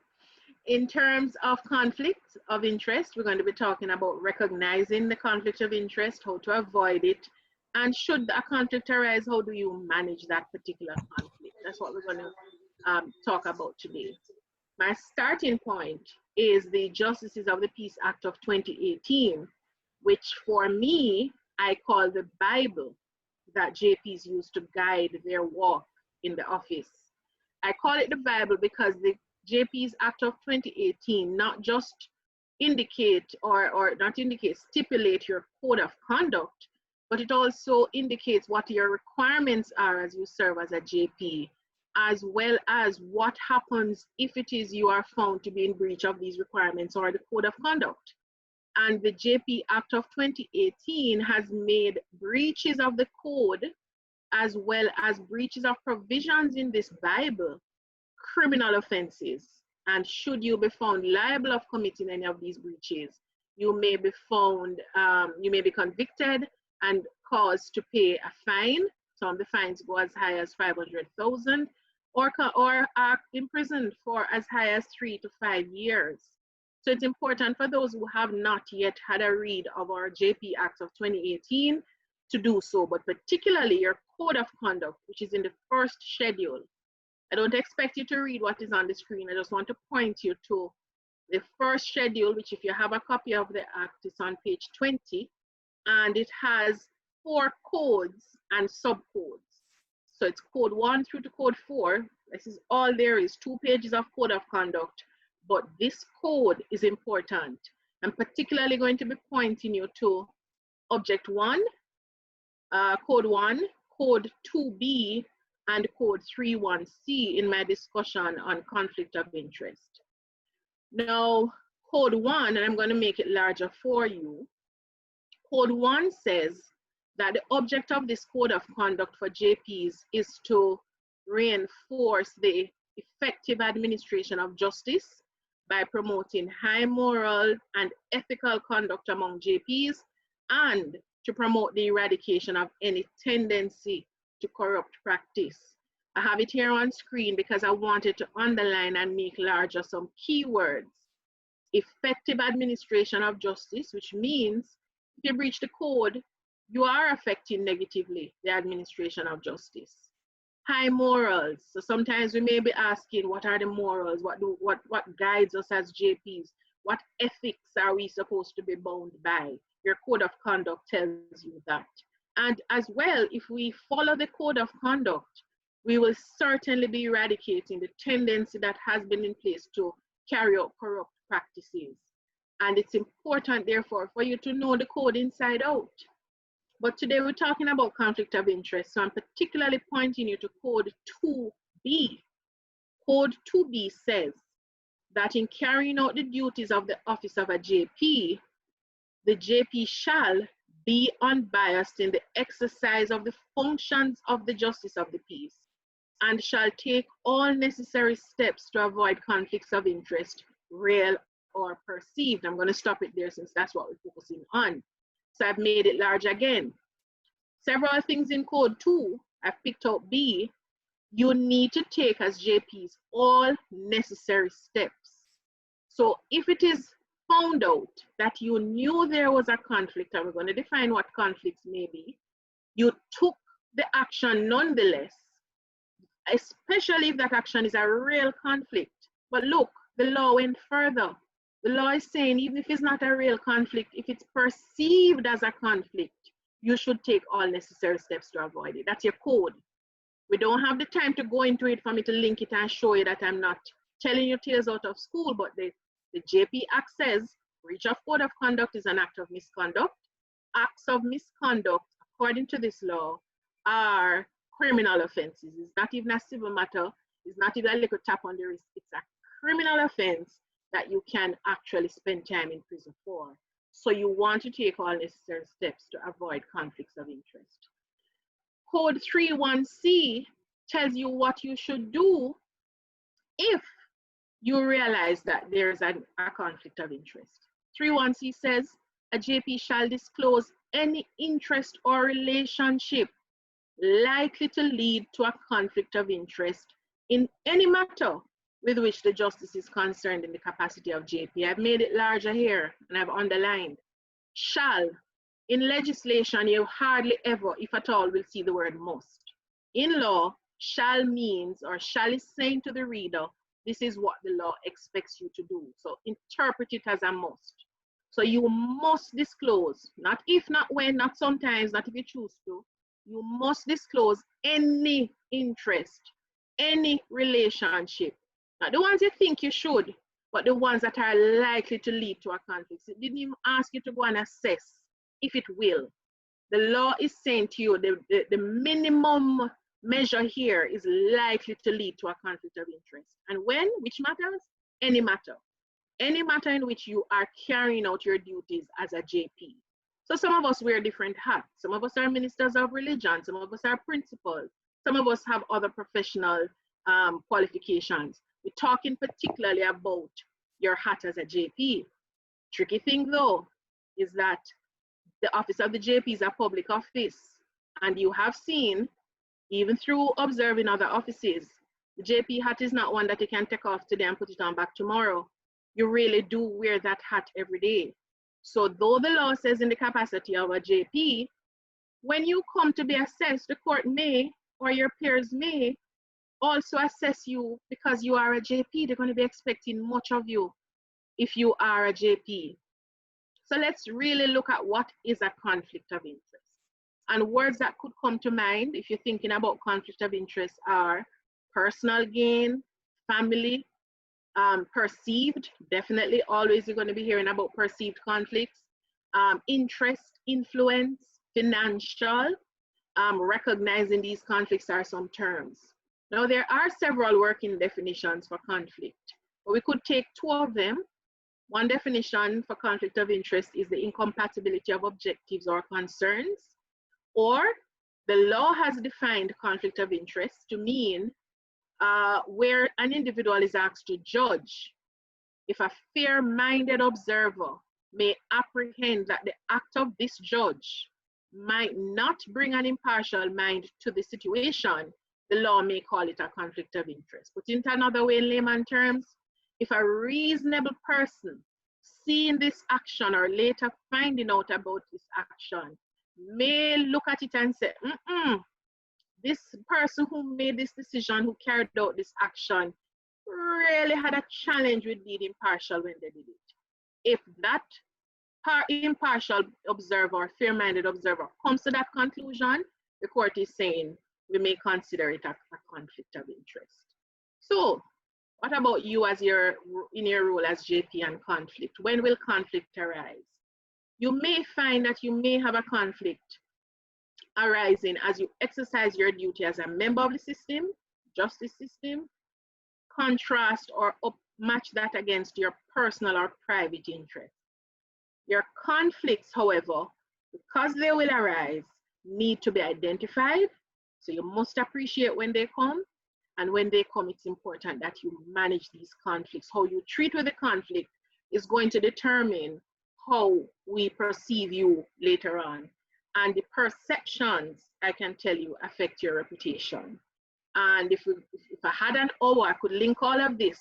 In terms of conflict of interest, we're going to be talking about recognizing the conflict of interest, how to avoid it, and should a conflict arise, how do you manage that particular conflict? That's what we're going to talk about today. My starting point is the Justices of the Peace Act of 2018, which for me, I call the Bible that JPs use to guide their walk in the office. I call it the Bible because the JP's Act of 2018 not just indicate stipulate your code of conduct, but it also indicates what your requirements are as you serve as a JP, as well as what happens if it is you are found to be in breach of these requirements or the code of conduct. And the JP Act of 2018 has made breaches of the code as well as breaches of provisions in this Bible criminal offenses. And should you be found liable of committing any of these breaches, you may be found, you may be convicted and caused to pay a fine. Some of the fines go as high as 500,000 or are imprisoned for as high as 3 to 5 years. So it's important for those who have not yet had a read of our JP Act of 2018 to do so, but particularly your code of conduct, which is in the first schedule. I don't expect you to read what is on the screen. I just want to point you to the first schedule, which if you have a copy of the Act, it's on page 20, and it has 4 codes and subcodes. So it's code 1 through to code 4. This is all there is, 2 pages of code of conduct. But this code is important. I'm particularly going to be pointing you to Object 1, Code 1, Code 2B, and Code 31C in my discussion on conflict of interest. Now, Code 1, and I'm going to make it larger for you. Code 1 says that the object of this code of conduct for JPs is to reinforce the effective administration of justice by promoting high moral and ethical conduct among JPs and to promote the eradication of any tendency to corrupt practice. I have it here on screen because I wanted to underline and make larger some keywords. Effective administration of justice, which means if you breach the code, you are affecting negatively the administration of justice. High morals. So sometimes we may be asking, what are the morals? What guides us as JPs? What ethics are we supposed to be bound by? Your code of conduct tells you that. And as well, if we follow the code of conduct, we will certainly be eradicating the tendency that has been in place to carry out corrupt practices. And it's important, therefore, for you to know the code inside out. But today we're talking about conflict of interest. So I'm particularly pointing you to Code 2B. Code 2B says that in carrying out the duties of the office of a JP, the JP shall be unbiased in the exercise of the functions of the justice of the peace and shall take all necessary steps to avoid conflicts of interest, real or perceived. I'm going to stop it there since that's what we're focusing on. So I've made it large again. Several things in Code 2, I've picked out B, you need to take as JPs all necessary steps. So if it is found out that you knew there was a conflict, and we're going to define what conflicts may be, you took the action nonetheless, especially if that action is a real conflict. But look, the law went further. The law is saying even if it's not a real conflict, if it's perceived as a conflict, you should take all necessary steps to avoid it. That's your code. We don't have the time to go into it for me to link it and show you that I'm not telling you tales out of school, but the JP Act says breach of code of conduct is an act of misconduct. Acts of misconduct, according to this law, are criminal offenses. It's not even a civil matter. It's not even a little tap on the wrist. It's a criminal offense that you can actually spend time in prison for. So you want to take all necessary steps to avoid conflicts of interest. Code 31C tells you what you should do if you realize that there's a conflict of interest. 31C says a JP shall disclose any interest or relationship likely to lead to a conflict of interest in any matter with which the justice is concerned in the capacity of JP. I've made it larger here and I've underlined. Shall. In legislation, you hardly ever, if at all, will see the word must. In law, shall means, or shall is saying to the reader, this is what the law expects you to do. So interpret it as a must. So you must disclose, not if, not when, not sometimes, not if you choose to. You must disclose any interest, any relationship. Not the ones you think you should, but the ones that are likely to lead to a conflict. It didn't even ask you to go and assess if it will. The law is saying to you the minimum measure here is likely to lead to a conflict of interest. And when, which matters? Any matter. Any matter in which you are carrying out your duties as a JP. So some of us wear different hats. Some of us are ministers of religion. Some of us are principals. Some of us have other professional qualifications. We're talking particularly about your hat as a JP. Tricky thing though is that the office of the JP is a public office, and you have seen, even through observing other offices, the JP hat is not one that you can take off today and put it on back tomorrow. You really do wear that hat every day. So though the law says in the capacity of a JP, when you come to be assessed, the court may, or your peers may, also assess you because you are a JP. They're going to be expecting much of you if you are a JP. So let's really look at what is a conflict of interest. And words that could come to mind if you're thinking about conflict of interest are personal gain, family, perceived, definitely always you're going to be hearing about perceived conflicts, interest, influence, financial, recognizing these conflicts are some terms. Now there are several working definitions for conflict, but we could take two of them. One definition for conflict of interest is the incompatibility of objectives or concerns, or the law has defined conflict of interest to mean where an individual is asked to judge if a fair-minded observer may apprehend that the act of this judge might not bring an impartial mind to the situation, the law may call it a conflict of interest. Put into another way in layman terms, if a reasonable person seeing this action or later finding out about this action may look at it and say, this person who made this decision, who carried out this action, really had a challenge with being impartial when they did it. If that impartial observer, fair-minded observer comes to that conclusion, the court is saying we may consider it a conflict of interest. So what about you as in your role as JP and conflict? When will conflict arise? You may find that you may have a conflict arising as you exercise your duty as a member of the system, justice system, contrast or match that against your personal or private interest. Your conflicts, however, because they will arise, need to be identified. So you must appreciate when they come. And when they come, it's important that you manage these conflicts. How you treat with the conflict is going to determine how we perceive you later on. And the perceptions, I can tell you, affect your reputation. And if I had an hour, I could link all of this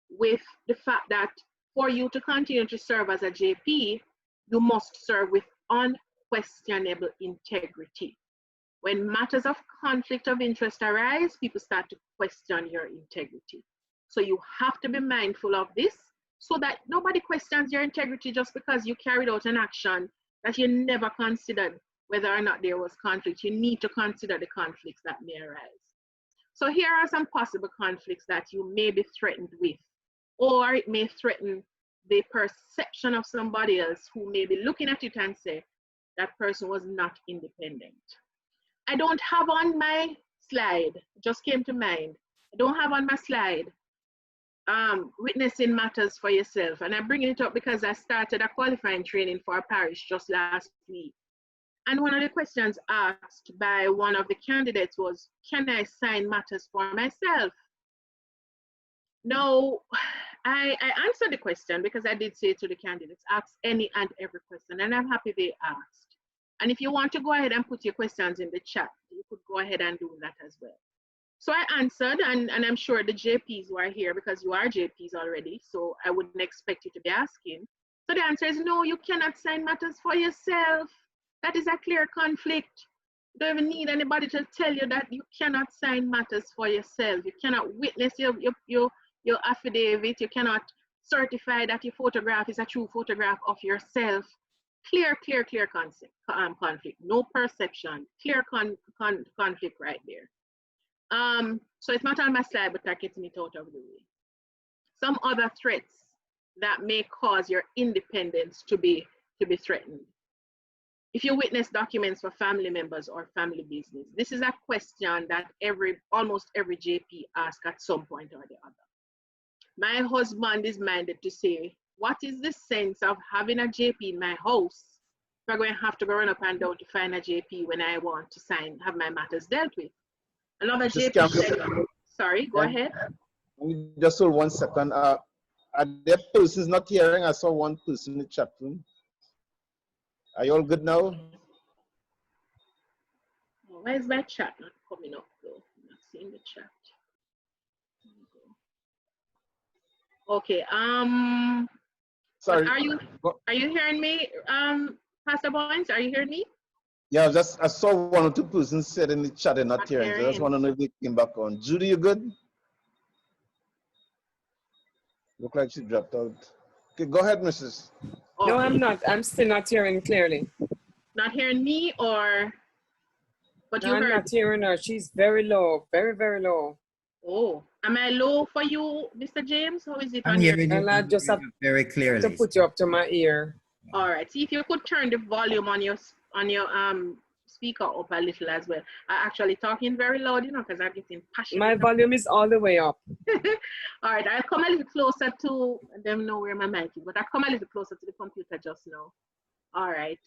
with the fact that for you to continue to serve as a JP, you must serve with unquestionable integrity. When matters of conflict of interest arise, people start to question your integrity. So you have to be mindful of this so that nobody questions your integrity just because you carried out an action that you never considered whether or not there was conflict. You need to consider the conflicts that may arise. So here are some possible conflicts that you may be threatened with, or it may threaten the perception of somebody else who may be looking at it and say, that person was not independent. I don't have on my slide, just came to mind. I don't have on my slide, witnessing matters for yourself. And I'm bringing it up because I started a qualifying training for a parish just last week. And one of the questions asked by one of the candidates was, can I sign matters for myself? No, I answered the question because I did say to the candidates, ask any and every question, and I'm happy they asked. And if you want to go ahead and put your questions in the chat, you could go ahead and do that as well. So I answered, and I'm sure the JPs who are here, because you are JPs already, so I wouldn't expect you to be asking. So the answer is no, you cannot sign matters for yourself. That is a clear conflict. You don't even need anybody to tell you that you cannot sign matters for yourself. You cannot witness your affidavit. You cannot certify that your photograph is a true photograph of yourself. Clear conflict. No perception. Clear conflict right there. So it's not on my slide, but that gets it out of the way. Some other threats that may cause your independence to be threatened. If you witness documents for family members or family business, this is a question that almost every JP asks at some point or the other. My husband is minded to say, what is the sense of having a JP in my house if I'm going to have to go run up and down to find a JP when I want to have my matters dealt with? Another JP said, sorry, go ahead. Just hold 1 second. Are there persons not hearing? I saw one person in the chat room. Are you all good now? Why is my chat not coming up though? I'm not seeing the chat. Okay. Sorry. Are you hearing me, Pastor Boynes? Are you hearing me? Yeah, I saw 1 or 2 persons said in the chat they're not hearing. So I just want to know if they came back on. Judy, you good? Look like she dropped out. Okay, go ahead, Mrs. No, I'm not. I'm still not hearing clearly. Not hearing me, or but no, you I'm heard? not hearing her. She's very low, very, very low. Oh, am I low for you, Mr. James? How is it I'm on your? hearing you I just have very clearly. to put you up to my ear. All right. See if you could turn the volume on your speaker up a little as well. I'm actually talking very loud, you know, because I'm getting passionate. My volume is all the way up. All right, I'll come a little closer to, I don't know where my mic is, but I'll come a little closer to the computer just now. All right.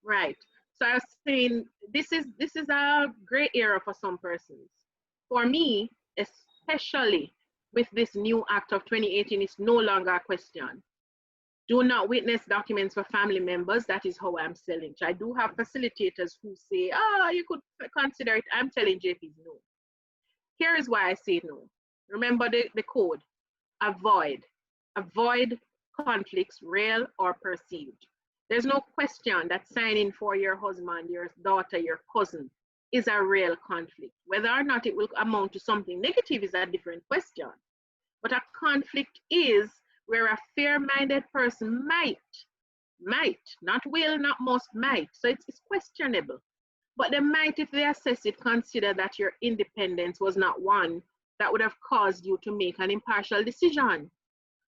Right. So I was saying this is a gray area for some persons. For me, especially with this new act of 2018, it's no longer a question. Do not witness documents for family members. That is how I'm selling. I do have facilitators who say, you could consider it. I'm telling JPs no. Here is why I say no. Remember the code. Avoid conflicts, real or perceived. There's no question that signing for your husband, your daughter, your cousin is a real conflict. Whether or not it will amount to something negative is a different question. But a conflict is where a fair-minded person might, not will, not must, might. So it's questionable. But they might, if they assess it, consider that your independence was not one that would have caused you to make an impartial decision.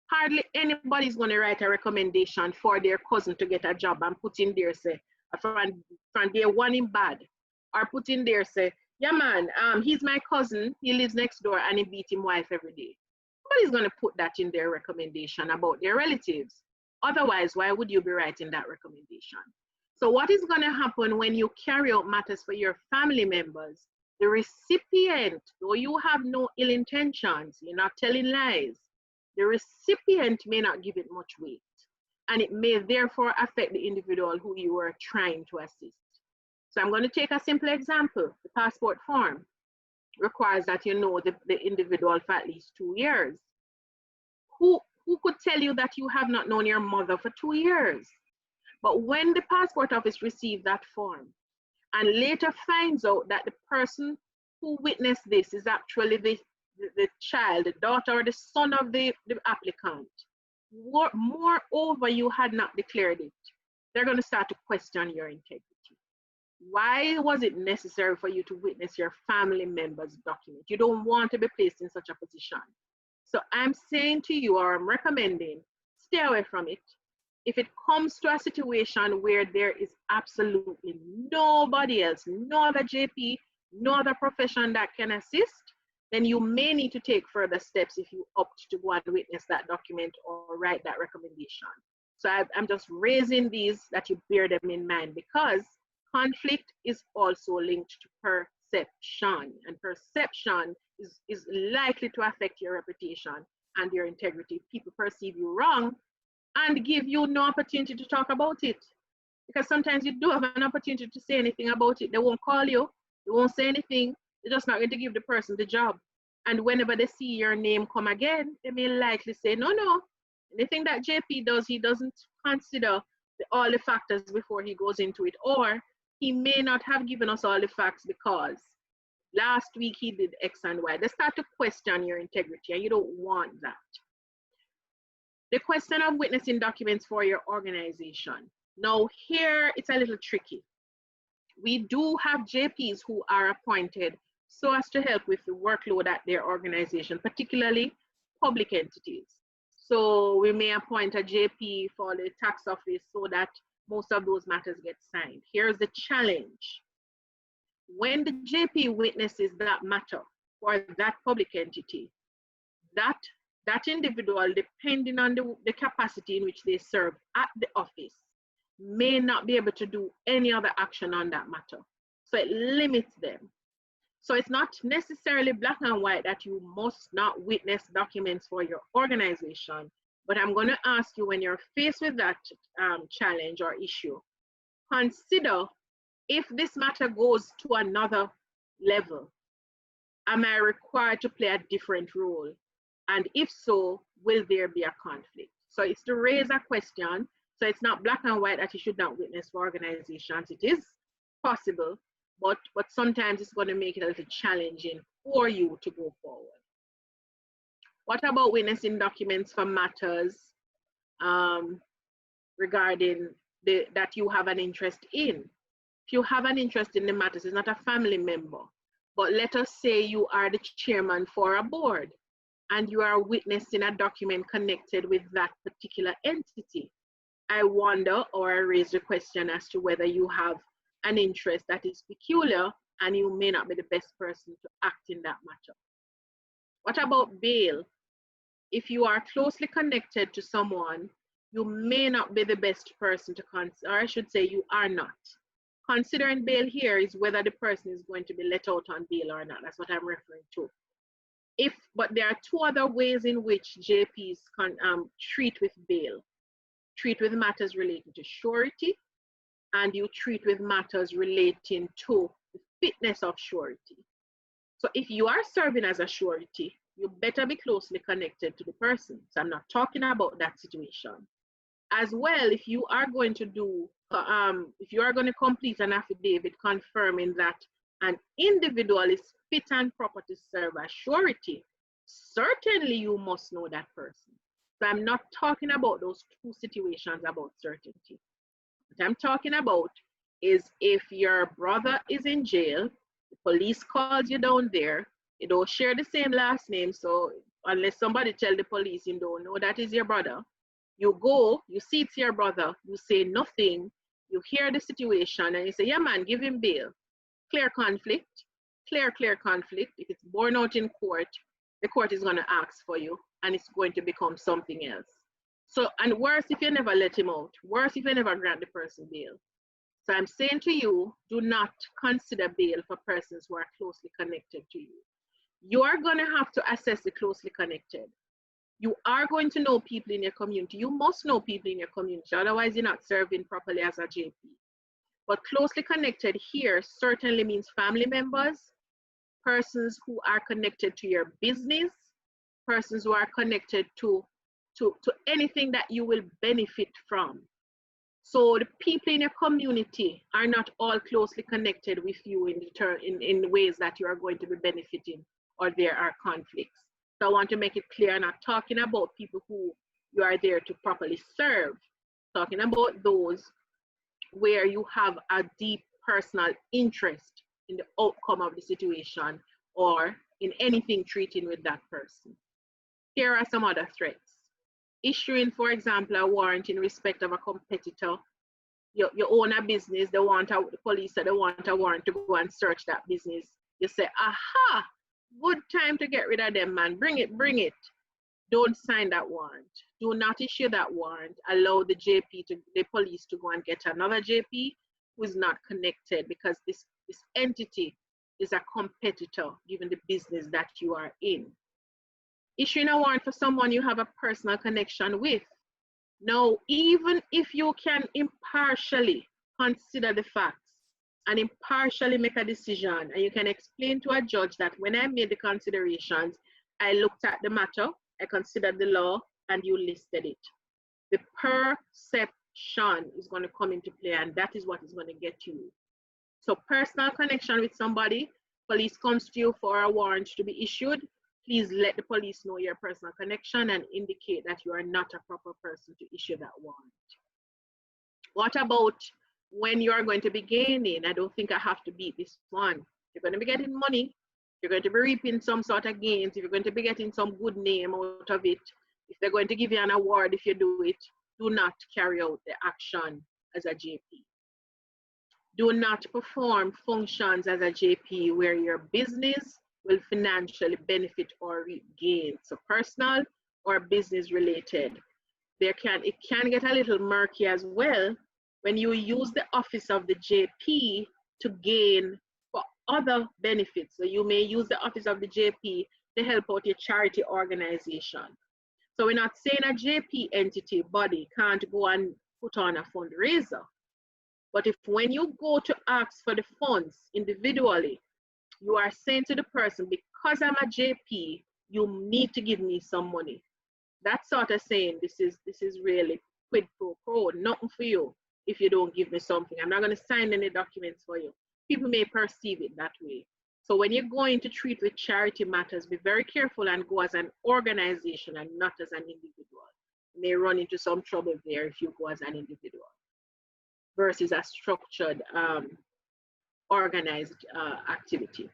Hardly anybody's going to write a recommendation for their cousin to get a job and put in there, say, from day one in bad, or put in there say, yeah man, he's my cousin, he lives next door and he beat him wife every day. Nobody's gonna put that in their recommendation about their relatives. Otherwise, why would you be writing that recommendation? So what is gonna happen when you carry out matters for your family members? The recipient, though you have no ill intentions, you're not telling lies, the recipient may not give it much weight, and it may therefore affect the individual who you are trying to assist. So I'm going to take a simple example. The passport form requires that you know the individual for at least 2 years. Who could tell you that you have not known your mother for 2 years? But when the passport office receives that form and later finds out that the person who witnessed this is actually the child, the daughter or the son of the applicant, moreover, you had not declared it, they're going to start to question your integrity. Why was it necessary for you to witness your family member's document? You don't want to be placed in such a position. So I'm saying to you, or I'm recommending, stay away from it. If it comes to a situation where there is absolutely nobody else, no other JP, no other profession that can assist, then you may need to take further steps if you opt to go and witness that document or write that recommendation. So I'm just raising these that you bear them in mind, because conflict is also linked to perception, and perception is likely to affect your reputation and your integrity. People perceive you wrong and give you no opportunity to talk about it, because sometimes you do have an opportunity to say anything about it. They won't call you, they won't say anything, they're just not going to give the person the job. And whenever they see your name come again, they may likely say, no, anything that JP does, he doesn't consider all the factors before he goes into it, or he may not have given us all the facts because last week he did X and Y. They start to question your integrity, and you don't want that. The question of witnessing documents for your organization. Now here it's a little tricky. We do have JPs who are appointed so as to help with the workload at their organization, particularly public entities. So we may appoint a JP for the tax office so that most of those matters get signed. Here's the challenge. When the JP witnesses that matter for that public entity, that individual, depending on the capacity in which they serve at the office, may not be able to do any other action on that matter. So it limits them. So it's not necessarily black and white that you must not witness documents for your organization, but I'm going to ask you, when you're faced with that challenge or issue, consider if this matter goes to another level, am I required to play a different role? And if so, will there be a conflict? So it's to raise a question. So it's not black and white that you should not witness for organizations. It is possible, but sometimes it's going to make it a little challenging for you to go forward. What about witnessing documents for matters regarding that you have an interest in? If you have an interest in the matters, it's not a family member, but let us say you are the chairman for a board and you are witnessing a document connected with that particular entity. I wonder, or I raise the question as to whether you have an interest that is peculiar and you may not be the best person to act in that matter. What about bail? If you are closely connected to someone, you may not be the best person to consider, or I should say you are not. Considering bail here is whether the person is going to be let out on bail or not. That's what I'm referring to. But there are two other ways in which JPs can treat with bail. Treat with matters relating to surety, and you treat with matters relating to the fitness of surety. So if you are serving as a surety, you better be closely connected to the person. So I'm not talking about that situation. As well, if you are going to do, if you are going to complete an affidavit confirming that an individual is fit and proper to serve as surety, certainly you must know that person. So I'm not talking about those two situations about certainty. What I'm talking about is if your brother is in jail, the police calls you down there, you don't share the same last name, so unless somebody tell the police you don't know that is your brother, you go, you see it's your brother, you say nothing, You hear the situation and you say, yeah, man, give him bail. Clear conflict, clear conflict. If it's borne out in court, the court is going to ask for you and it's going to become something else. So, and worse if you never let him out, worse if you never grant the person bail. So I'm saying to you, do not consider bail for persons who are closely connected to you. You are going to have to assess the closely connected. You are going to know people in your community. You must know people in your community, otherwise you're not serving properly as a JP. But closely connected here certainly means family members, persons who are connected to your business, persons who are connected to anything that you will benefit from. So the people in your community are not all closely connected with you in ways that you are going to be benefiting, or there are conflicts. So I want to make it clear, I'm not talking about people who you are there to properly serve, talking about those where you have a deep personal interest in the outcome of the situation or in anything treating with that person. Here are some other threats. Issuing, for example, a warrant in respect of a competitor. You own a business, the police say they want a warrant to go and search that business. You say, aha, good time to get rid of them, man. Bring it. Don't sign that warrant. Do not issue that warrant. Allow the police to go and get another JP who is not connected, because this entity is a competitor given the business that you are in. Issuing a warrant for someone you have a personal connection with. Now, even if you can impartially consider the facts and impartially make a decision, and you can explain to a judge that when I made the considerations, I looked at the matter, I considered the law, and you listed it. The perception is going to come into play, and that is what is going to get you. So personal connection with somebody, police comes to you for a warrant to be issued, please let the police know your personal connection and indicate that you are not a proper person to issue that warrant. What about when you are going to be gaining? I don't think I have to beat this one. You're going to be getting money. You're going to be reaping some sort of gains. If you're going to be getting some good name out of it, if they're going to give you an award if you do it, do not carry out the action as a JP. Do not perform functions as a JP where your business will financially benefit or reap gains. So personal or business related. It can get a little murky as well when you use the office of the JP to gain for other benefits. So you may use the office of the JP to help out your charity organization. So we're not saying a JP entity body can't go and put on a fundraiser. But if when you go to ask for the funds individually, you are saying to the person, because I'm a JP, you need to give me some money. That's sort of saying this is really quid pro quo, nothing for you if you don't give me something. I'm not going to sign any documents for you. People may perceive it that way. So when you're going to treat with charity matters, be very careful and go as an organization and not as an individual. You may run into some trouble there if you go as an individual versus a structured, organized activity.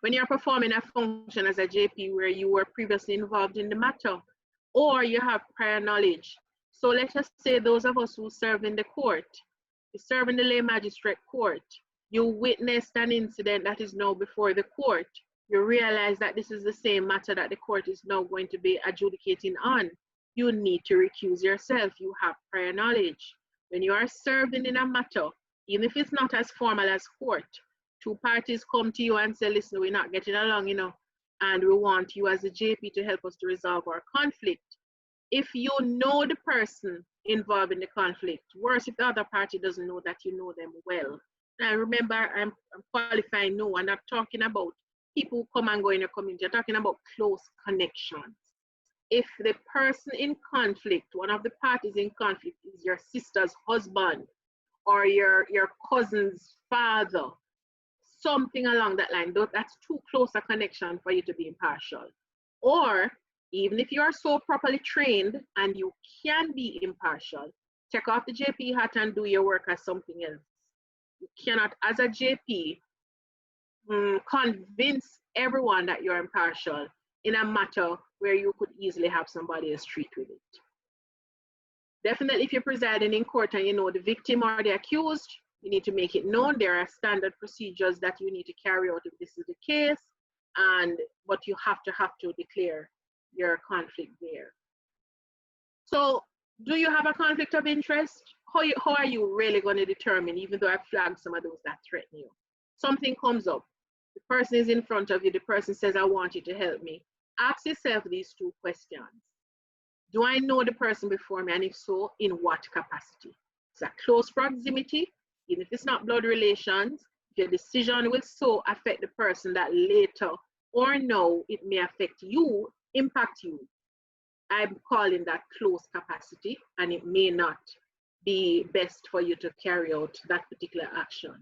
When you're performing a function as a JP where you were previously involved in the matter, or you have prior knowledge. So let us say those of us who serve in the court, you serve in the lay magistrate court, you witnessed an incident that is now before the court, you realize that this is the same matter that the court is now going to be adjudicating on, you need to recuse yourself. You have prior knowledge. When you are serving in a matter, even if it's not as formal as court, two parties come to you and say, listen, we're not getting along, and we want you as a JP to help us to resolve our conflict. If you know the person involved in the conflict, worse if the other party doesn't know that you know them well. Now remember, I'm qualifying, no, I'm not talking about people who come and go in your community, I'm talking about close connections. If the person in conflict, one of the parties in conflict is your sister's husband or your cousin's father, something along that line, that's too close a connection for you to be impartial. Or even if you are so properly trained and you can be impartial, take off the JP hat and do your work as something else. You cannot, as a JP, convince everyone that you're impartial in a matter where you could easily have somebody else treat with it. Definitely, if you're presiding in court and you know the victim or the accused, you need to make it known. There are standard procedures that you need to carry out if this is the case, but you have to declare your conflict there. So, do you have a conflict of interest? How are you really going to determine, even though I flagged some of those that threaten you? Something comes up, the person is in front of you, the person says, I want you to help me. Ask yourself these two questions. Do I know the person before me? And if so, in what capacity? It's a close proximity, even if it's not blood relations. If your decision will so affect the person that later or now it may affect you, impact you, I'm calling that close capacity, and it may not be best for you to carry out that particular action.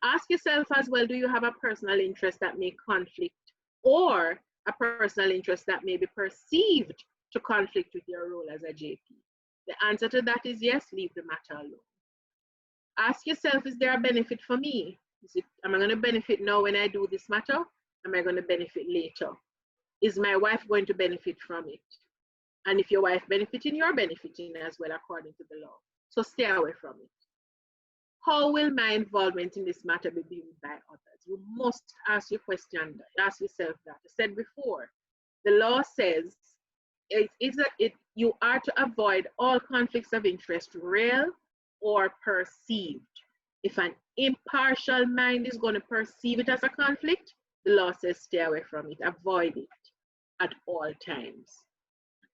Ask yourself as well, do you have a personal interest that may conflict, or a personal interest that may be perceived to conflict with your role as a JP? The answer to that is yes, leave the matter alone. Ask yourself, is there a benefit for me? Am I going to benefit now when I do this matter? Am I going to benefit later? Is my wife going to benefit from it? And if your wife benefiting, you're benefiting as well according to the law. So stay away from it. How will my involvement in this matter be viewed by others? You must ask yourself that. I said before, the law says you are to avoid all conflicts of interest, real or perceived. If an impartial mind is going to perceive it as a conflict, the law says stay away from it, avoid it at all times.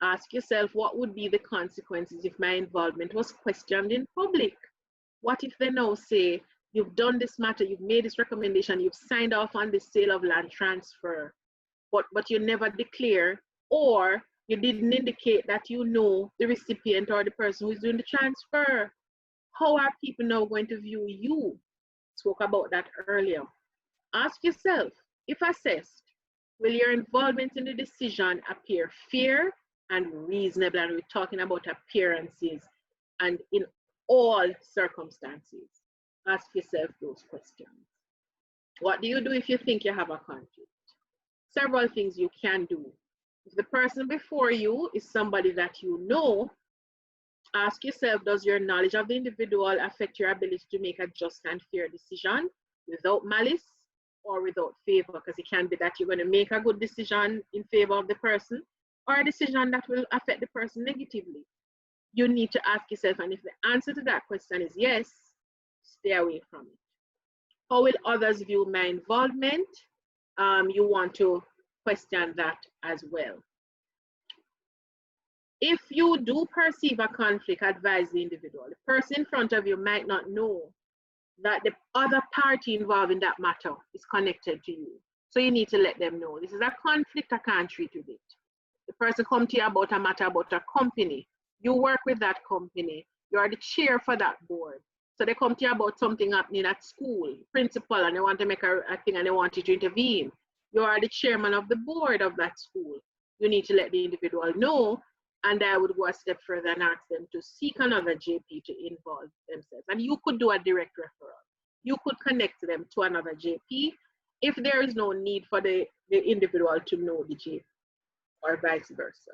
Ask yourself, what would be the consequences if my involvement was questioned in public? What if they now say, you've done this matter, you've made this recommendation, you've signed off on the sale of land transfer, but you never declare, or you didn't indicate that you know the recipient or the person who's doing the transfer? How are people now going to view you? Spoke about that earlier. Ask yourself, if assessed, will your involvement in the decision appear fair and reasonable? And we're talking about appearances and in all circumstances. Ask yourself those questions. What do you do if you think you have a conflict? Several things you can do. If the person before you is somebody that you know, ask yourself, does your knowledge of the individual affect your ability to make a just and fair decision without malice or without favor? Because it can be that you're going to make a good decision in favor of the person, or a decision that will affect the person negatively. You need to ask yourself, and if the answer to that question is yes, stay away from it. How will others view my involvement? You want to question that as well. If you do perceive a conflict, advise the individual. The person in front of you might not know that the other party involved in that matter is connected to you. So you need to let them know, this is a conflict, I can't treat with it. The person come to you about a matter about a company. You work with that company. You are the chair for that board. So they come to you about something happening at school, principal, and they want to make a thing and they want you to intervene. You are the chairman of the board of that school. You need to let the individual know, and I would go a step further and ask them to seek another JP to involve themselves. And you could do a direct referral. You could connect them to another JP if there is no need for the individual to know the JP, or vice versa.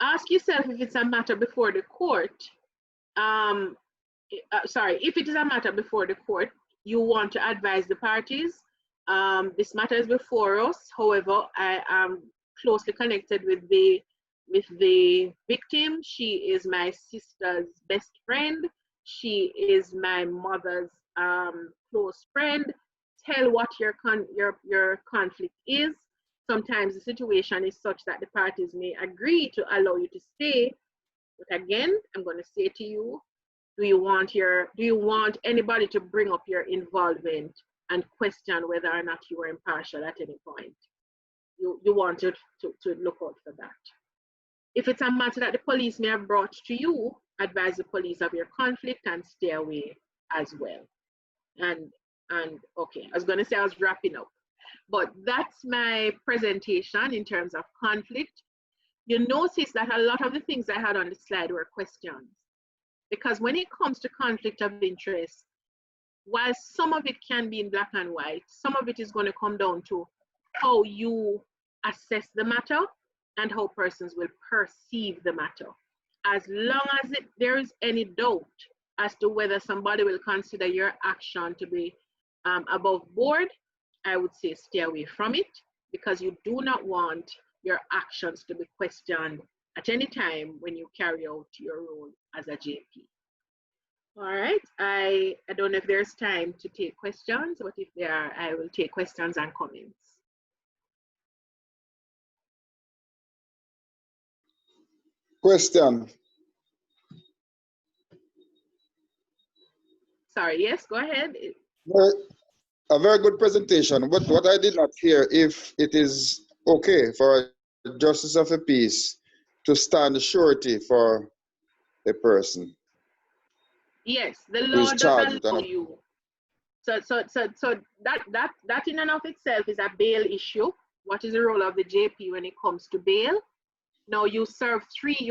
Ask yourself if it's a matter before the court. If it is a matter before the court, you want to advise the parties. This matter is before us. However, I am closely connected with the victim. She is my sister's best friend. She is my mother's close friend. Tell what your conflict is. Sometimes the situation is such that the parties may agree to allow you to stay. But again, I'm going to say to you, do you want anybody to bring up your involvement and question whether or not you are impartial at any point? You want to look out for that. If it's a matter that the police may have brought to you, advise the police of your conflict and stay away as well. And okay, I was going to say I was wrapping up, but that's my presentation in terms of conflict. You notice that a lot of the things I had on the slide were questions, because when it comes to conflict of interest, while some of it can be in black and white, some of it is going to come down to how you assess the matter and how persons will perceive the matter. as long as there is any doubt as to whether somebody will consider your action to be above board, I would say stay away from it, because you do not want your actions to be questioned at any time when you carry out your role as a JP. All right, I don't know if there's time to take questions, but if there are, I will take questions and comments. Question. Sorry, yes, go ahead. A very good presentation. What I did not hear, if it is okay for a justice of the peace to stand surety for a person. Yes, the who is law does charged. allow you. So that in and of itself is a bail issue. What is the role of the JP when it comes to bail? Now you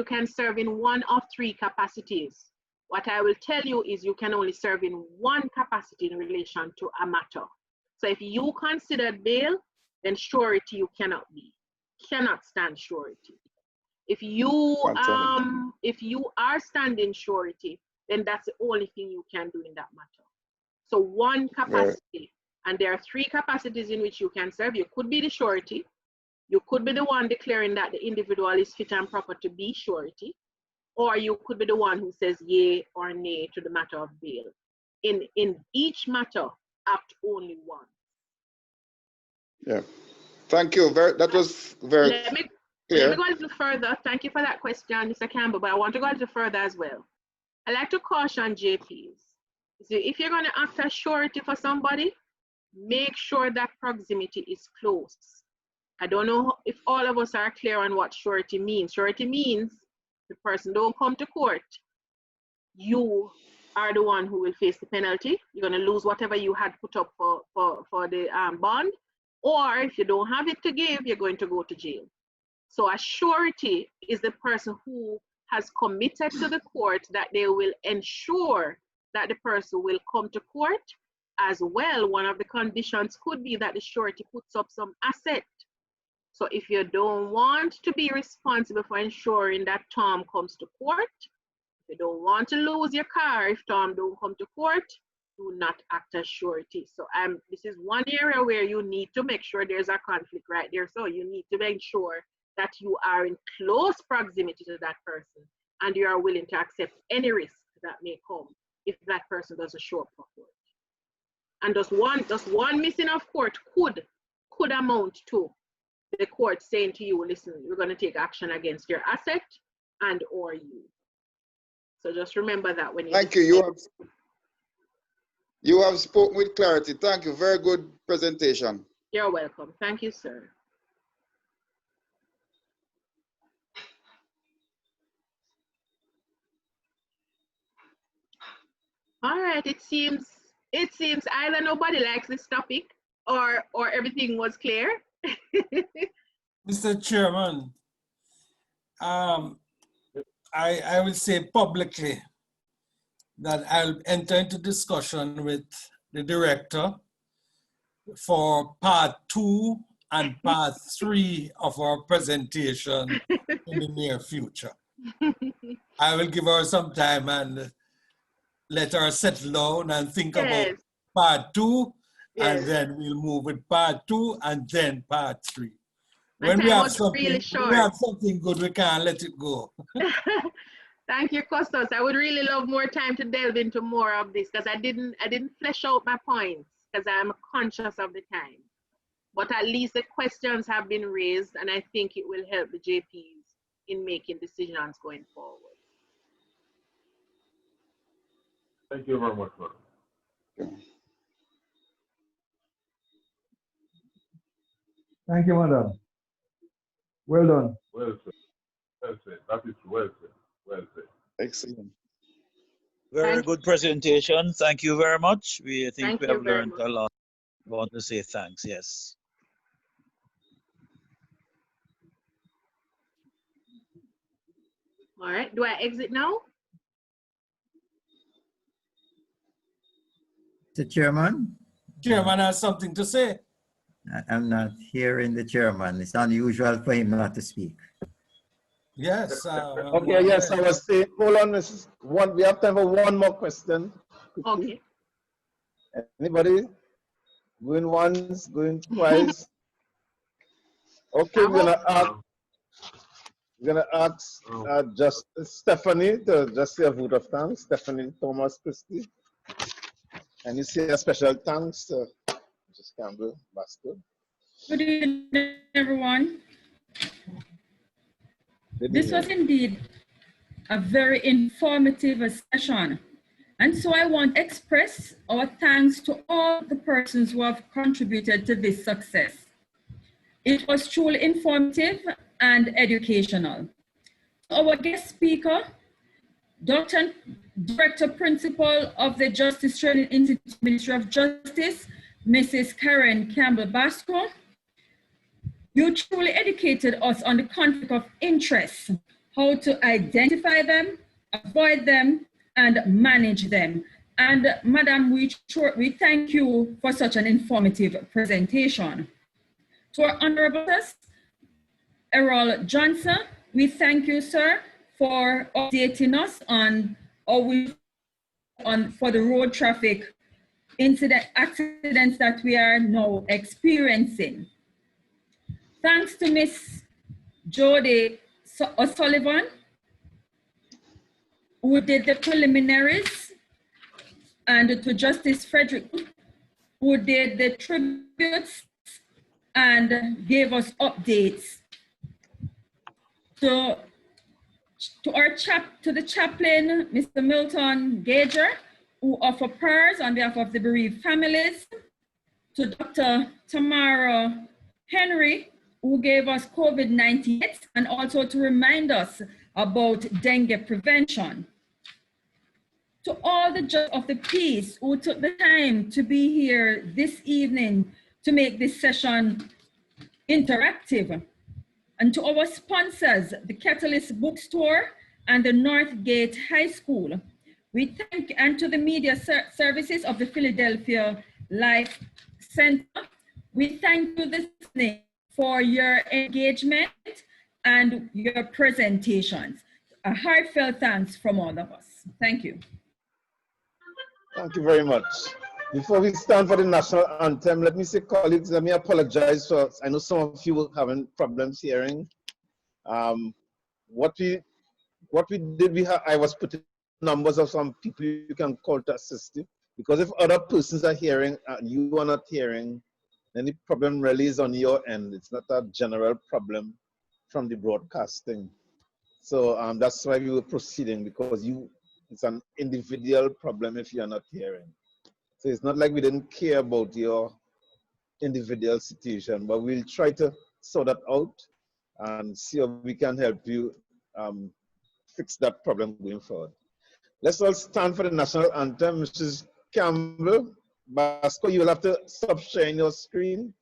can serve in one of three capacities. What I will tell you is you can only serve in one capacity in relation to a matter. So if you considered bail, then surety you cannot stand surety. If you are standing surety, then that's the only thing you can do in that matter. So one capacity, and there are three capacities in which you can serve. You could be the surety, you could be the one declaring that the individual is fit and proper to be surety, or you could be the one who says yea or nay to the matter of bail. In each matter, act only one. Yeah, thank you. That was very Let me clear. go a little further. Thank you for that question, Mr. Campbell, but I want to go a little further as well. I like to caution JPs. So if you're going to act as surety for somebody, make sure that proximity is close. I don't know if all of us are clear on what surety means. Surety means the person don't come to court. You are the one who will face the penalty. You're going to lose whatever you had put up for the bond. Or if you don't have it to give, you're going to go to jail. So a surety is the person who has committed to the court that they will ensure that the person will come to court. As well, one of the conditions could be that the surety puts up some asset. So if you don't want to be responsible for ensuring that Tom comes to court, if you don't want to lose your car if Tom don't come to court, do not act as surety. So this is one area where you need to make sure there's a conflict right there. So you need to make sure that you are in close proximity to that person and you are willing to accept any risk that may come if that person doesn't show up for court. And just one missing of court could amount to the court saying to you, listen, we're going to take action against your asset and or you. So just remember that when you— Thank you. You have spoken with clarity. Thank you. Very good presentation. You're welcome. Thank you, sir. All right, it seems either nobody likes this topic or everything was clear. Mr. Chairman, I will say publicly that I'll enter into discussion with the director for part 2 and part 3 of our presentation in the near future. I will give her some time and let her settle down and think about part 2, and then we'll move with part 2 and then part 3. When we have something good, we can't let it go. Thank you, Costas. I would really love more time to delve into more of this because I didn't flesh out my points because I'm conscious of the time. But at least the questions have been raised, and I think it will help the JPs in making decisions going forward. Thank you very much, madam. Thank you, madam. Well done. Well said. Well said. That is well said. Well said. Excellent. Very good presentation. Thank you very much. I think we have very learned a lot. I want to say thanks. Yes. All right. Do I exit now? The chairman? Chairman has something to say. I'm not hearing the chairman. It's unusual for him not to speak. Yes. Okay, yes, I was saying, hold on, Mrs. One, we have time for one more question. Quickly. Okay. Anybody? Going once, going twice? Okay, we're gonna ask just Stephanie to just say a vote of thanks. Stephanie Thomas Christie. And you say a special thanks to Mrs. Campbell Basco. Good evening, everyone. This was indeed a very informative session. And so I want to express our thanks to all the persons who have contributed to this success. It was truly informative and educational. Our guest speaker, Dr. Director Principal of the Justice Training Institute, Ministry of Justice, Mrs. Karen Campbell Basco, you truly educated us on the conflict of interest, how to identify them, avoid them, and manage them. And Madam, we thank you for such an informative presentation. To our honorable guest, Errol Johnson, we thank you, sir, for updating us on for the road traffic accidents that we are now experiencing. Thanks to Miss Jody O'Sullivan, who did the preliminaries, and to Justice Frederick, who did the tributes and gave us updates. To the chaplain, Mr. Milton Gager, who offered prayers on behalf of the bereaved families. To Dr. Tamara Henry, who gave us COVID-19 and also to remind us about dengue prevention. To all the judges of the peace who took the time to be here this evening to make this session interactive. And to our sponsors, the Catalyst Bookstore and the Northgate High School. We thank, and to the media services of the Philadelphia Life Center. We thank you this evening for your engagement and your presentations. A heartfelt thanks from all of us. Thank you. Thank you very much. Before we stand for the national anthem, let me say, colleagues, let me apologize for, I know some of you were having problems hearing. What we did, I was putting numbers of some people you can call to assist you. Because if other persons are hearing and you are not hearing, then the problem really is on your end. It's not a general problem from the broadcasting. So that's why we were proceeding, because it's an individual problem if you are not hearing. So it's not like we didn't care about your individual situation, but we'll try to sort that out and see how we can help you fix that problem going forward. Let's all stand for the national anthem. Mrs. Campbell Basco, you will have to stop sharing your screen.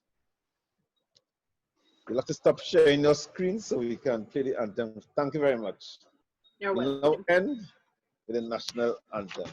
You'll have to stop sharing your screen so we can play the anthem. Thank you very much. You're welcome. We'll now end with the national anthem.